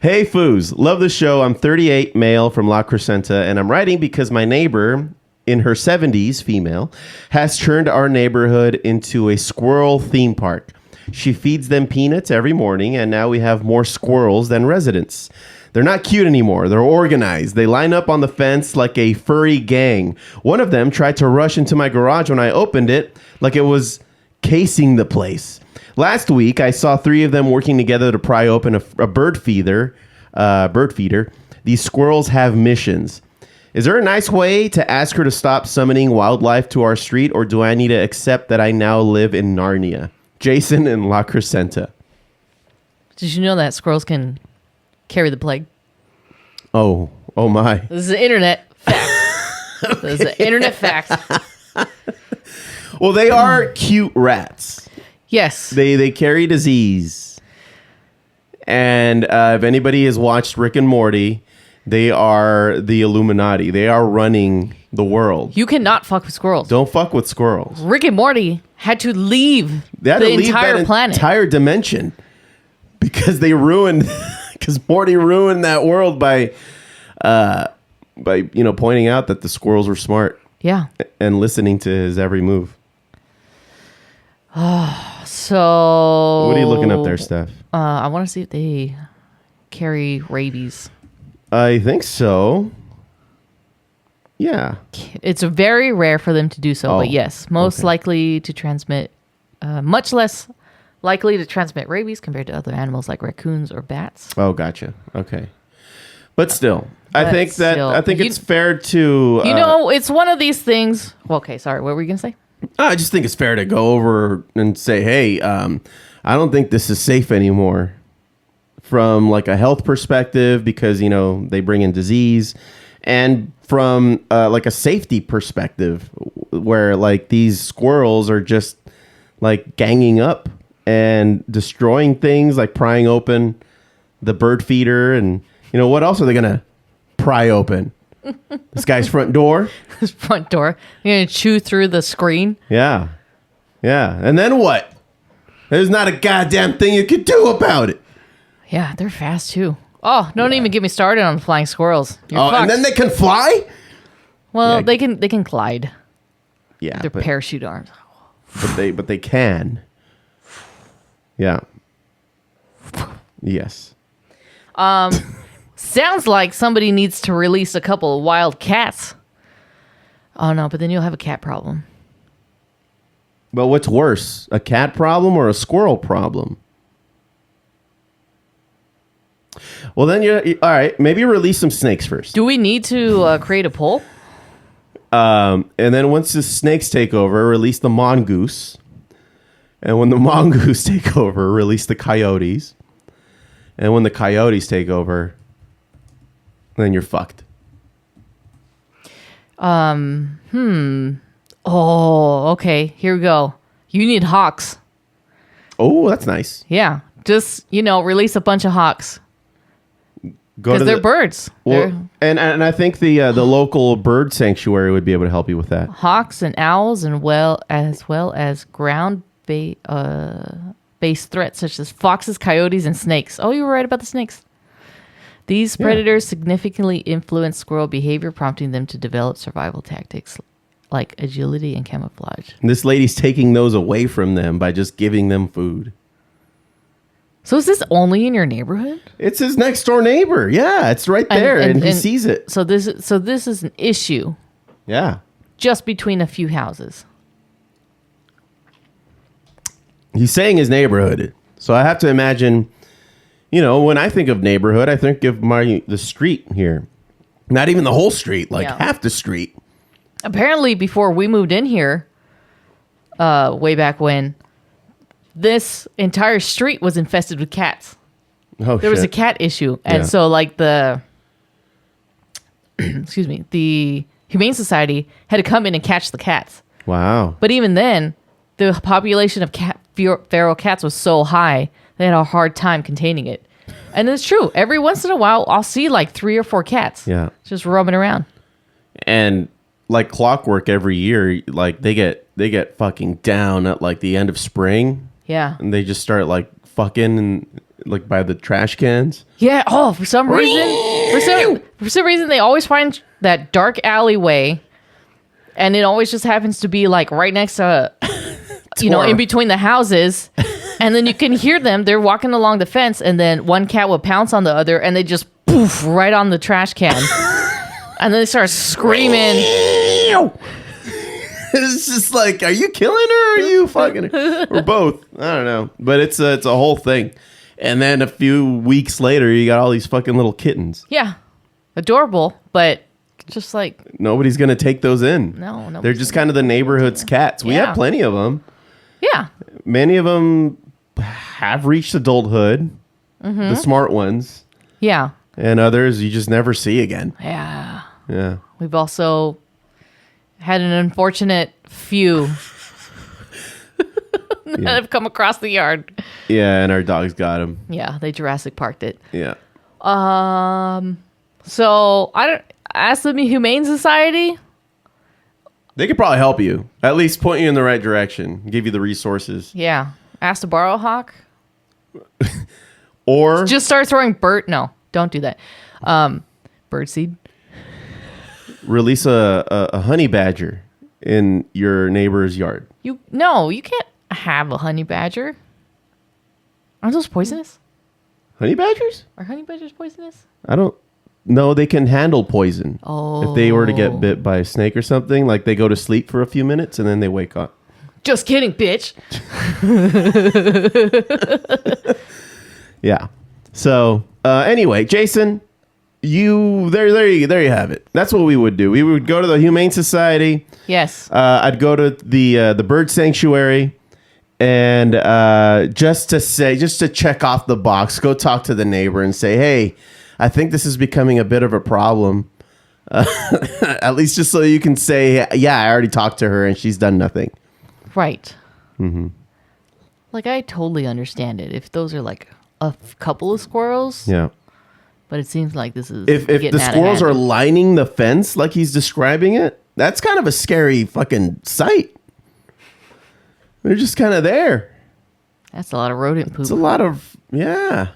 Hey, Foos. Love the show. I'm 38, male from La Crescenta, and I'm writing because my neighbor in her 70s, female, has turned our neighborhood into a squirrel theme park. She feeds them peanuts every morning, and now we have more squirrels than residents. They're not cute anymore. They're organized. They line up on the fence like a furry gang. One of them tried to rush into my garage when I opened it like it was casing the place. Last week, I saw 3 of them working together to pry open a bird feeder. These squirrels have missions. Is there a nice way to ask her to stop summoning wildlife to our street, or do I need to accept that I now live in Narnia? Jason in La Crescenta. Did you know that squirrels can carry the plague? Oh my. This is the internet facts. This is the internet facts. Well, they are cute rats. Yes. They carry disease. And if anybody has watched Rick and Morty, they are the Illuminati. They are running the world. You cannot fuck with squirrels. Don't fuck with squirrels. Rick and Morty had to leave the entire planet. Entire dimension. Because Morty ruined that world by pointing out that the squirrels were smart. Yeah. And listening to his every move. So what are you looking up there, Steph? I want to see if they carry rabies. I think so. Yeah. It's very rare for them to do so, but yes, most likely to transmit, much less likely to transmit rabies compared to other animals like raccoons or bats. Oh, gotcha. Okay. But still, I think it's fair to... it's one of these things... Well, okay, sorry, what were you going to say? I just think it's fair to go over and say, hey, I don't think this is safe anymore from like a health perspective because, they bring in disease, and from like a safety perspective where like these squirrels are just like ganging up and destroying things, like prying open the bird feeder. And, what else are they going to pry open? This guy's front door. His front door. You're going to chew through the screen? Yeah. Yeah. And then what? There's not a goddamn thing you can do about it. Yeah, they're fast too. Oh, don't even get me started on the flying squirrels. You're fucked. And then they can fly? Well, they can glide. Yeah. Their parachute arms. But they can. Yeah. Yes. Sounds like somebody needs to release a couple of wild cats. Oh no, but then you'll have a cat problem. Well, what's worse, a cat problem or a squirrel problem? Well, then all right. Maybe release some snakes first. Do we need to create a poll? And then once the snakes take over, release the mongoose. And when the mongoose take over, release the coyotes. And when the coyotes take over, then you're fucked. Oh, okay. Here we go. You need hawks. Oh, that's nice. Yeah. Just, release a bunch of hawks. Because they're birds. Well, and I think the local bird sanctuary would be able to help you with that. Hawks and owls, and as well as ground-based threats such as foxes, coyotes, and snakes. Oh, you were right about the snakes. These predators significantly influence squirrel behavior, prompting them to develop survival tactics like agility and camouflage. And this lady's taking those away from them by just giving them food. So is this only in your neighborhood? It's his next door neighbor. Yeah, it's right there, and he sees it. So this is an issue. Yeah. Just between a few houses. He's saying his neighborhood. So I have to imagine, when I think of neighborhood, I think of the street here. Not even the whole street, half the street. Apparently, before we moved in here, way back when, this entire street was infested with cats. Oh, there was a cat issue. And so the Humane Society had to come in and catch the cats. Wow. But even then, the population of feral cats was so high, they had a hard time containing it. And it's true. Every once in a while, I'll see like 3 or 4 cats just roaming around. And like clockwork every year, like they get fucking down at like the end of spring. Yeah. And they just start like fucking and like by the trash cans. Yeah. Oh, for some reason they always find that dark alleyway And it always just happens to be like right next to, in between the houses. And then you can hear them. They're walking along the fence, and then one cat will pounce on the other, and they just poof right on the trash can. And then they start screaming. It's just like, are you killing her or are you fucking her? Or both. I don't know. But it's a whole thing. And then a few weeks later, you got all these fucking little kittens. Yeah. Adorable, but just like... Nobody's going to take those in. No. They're just kind of the neighborhood's cats. We have plenty of them. Yeah. Many of them have reached adulthood. Mm-hmm. The smart ones. Yeah. And others you just never see again. Yeah. Yeah. We've also had an unfortunate few that have come across the yard. Yeah, and our dogs got them. Yeah, they Jurassic Parked it. Yeah. So I ask the Humane Society. They could probably help you. At least point you in the right direction. Give you the resources. Yeah. Ask to borrow a hawk. Or just start throwing bird. No, don't do that. Bird seed. Release a honey badger in your neighbor's yard. You can't have a honey badger. Aren't those poisonous? Honey badgers? Are honey badgers poisonous? I don't know. They can handle poison. Oh. If they were to get bit by a snake or something, like they go to sleep for a few minutes and then they wake up. Just kidding, bitch. Yeah. So anyway, Jason, there you have it. That's what we would do. We would go to the Humane Society. Yes. I'd go to the bird sanctuary, and just to check off the box, go talk to the neighbor and say, hey, I think this is becoming a bit of a problem. At least just so you can say, yeah, I already talked to her and she's done nothing. Right. Mm-hmm. Like, I totally understand it. If those are like a couple of squirrels. Yeah. But it seems like this is if the squirrels are lining the fence like he's describing it, that's kind of a scary fucking sight. They're just kind of there. That's a lot of rodent poop. It's a lot of yeah.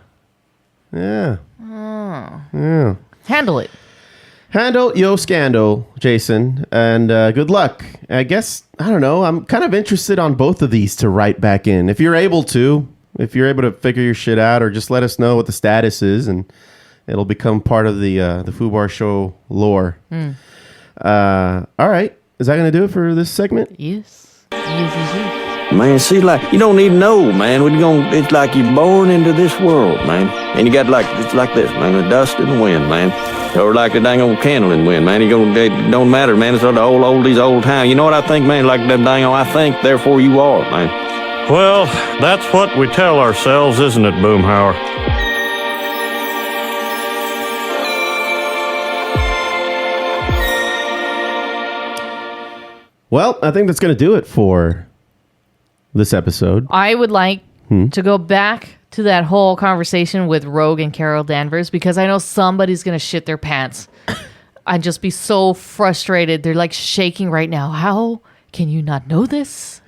Oh. Yeah. Handle it. Handle yo scandal, Jason, and good luck. I guess I don't know. I'm kind of interested on both of these to write back in. If you're able to figure your shit out, or just let us know what the status is, and it'll become part of the Fubar Show lore. All right, is that gonna do it for this segment? Yes. Man, see, like, you don't even know, man. It's like you're born into this world, man. And you got it's like this, man, the dust and the wind, man. Or like the dang old candle in the wind, man. It don't matter, man. It's all the oldies, old town. You know what I think, man? Like them dang old, I think, therefore you are, man. Well, that's what we tell ourselves, isn't it, Boomhauer? Well, I think that's going to do it for this episode. I would like to go back to that whole conversation with Rogue and Carol Danvers, because I know somebody's going to shit their pants. I'd just be so frustrated. They're like shaking right now. How can you not know this?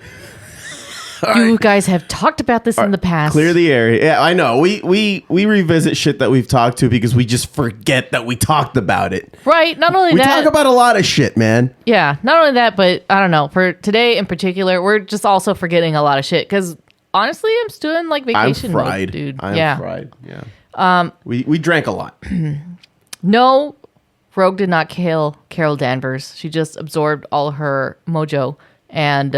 You guys have talked about this in the past. Clear the air. Yeah, I know. We revisit shit that we've talked to because we just forget that we talked about it. Right. Not only we that. We talk about a lot of shit, man. Yeah. Not only that, but I don't know. For today in particular, we're just also forgetting a lot of shit because honestly, I'm still in like vacation I'm fried, mode, dude. I'm fried. Yeah. We drank a lot. No, Rogue did not kill Carol Danvers. She just absorbed all her mojo, and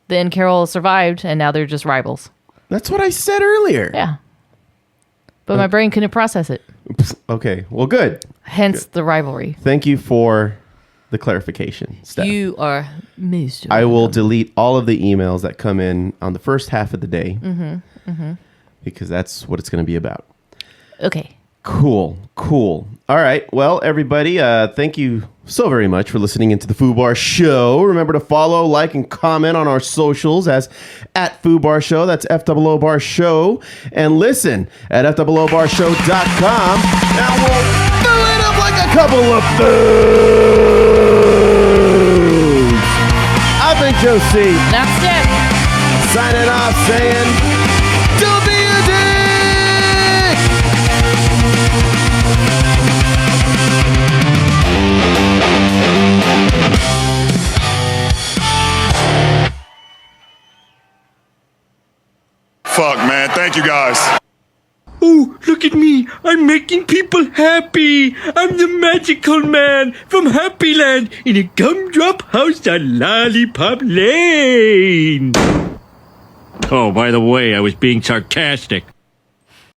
then Carol survived, and now they're just rivals. That's what I said earlier. Yeah. But my brain couldn't process it. Okay. Well, good. Hence the rivalry. Thank you for the clarification, Steph. You are Mr. I will delete all of the emails that come in on the first half of the day. Because that's what it's going to be about. Okay. Cool. All right. Well, everybody, thank you so very much for listening into the Fubar Show. Remember to follow, like, and comment on our socials as @Fubar Show. That's FOO Bar Show. And listen at FOOBarshow.com. Now we'll fill it up like a couple of Foos. I've been Josie. That's it. Signing off saying, don't be a dick. Look at me. I'm making people happy. I'm the magical man from Happy Land in a gumdrop house on Lollipop Lane. Oh, by the way, I was being sarcastic.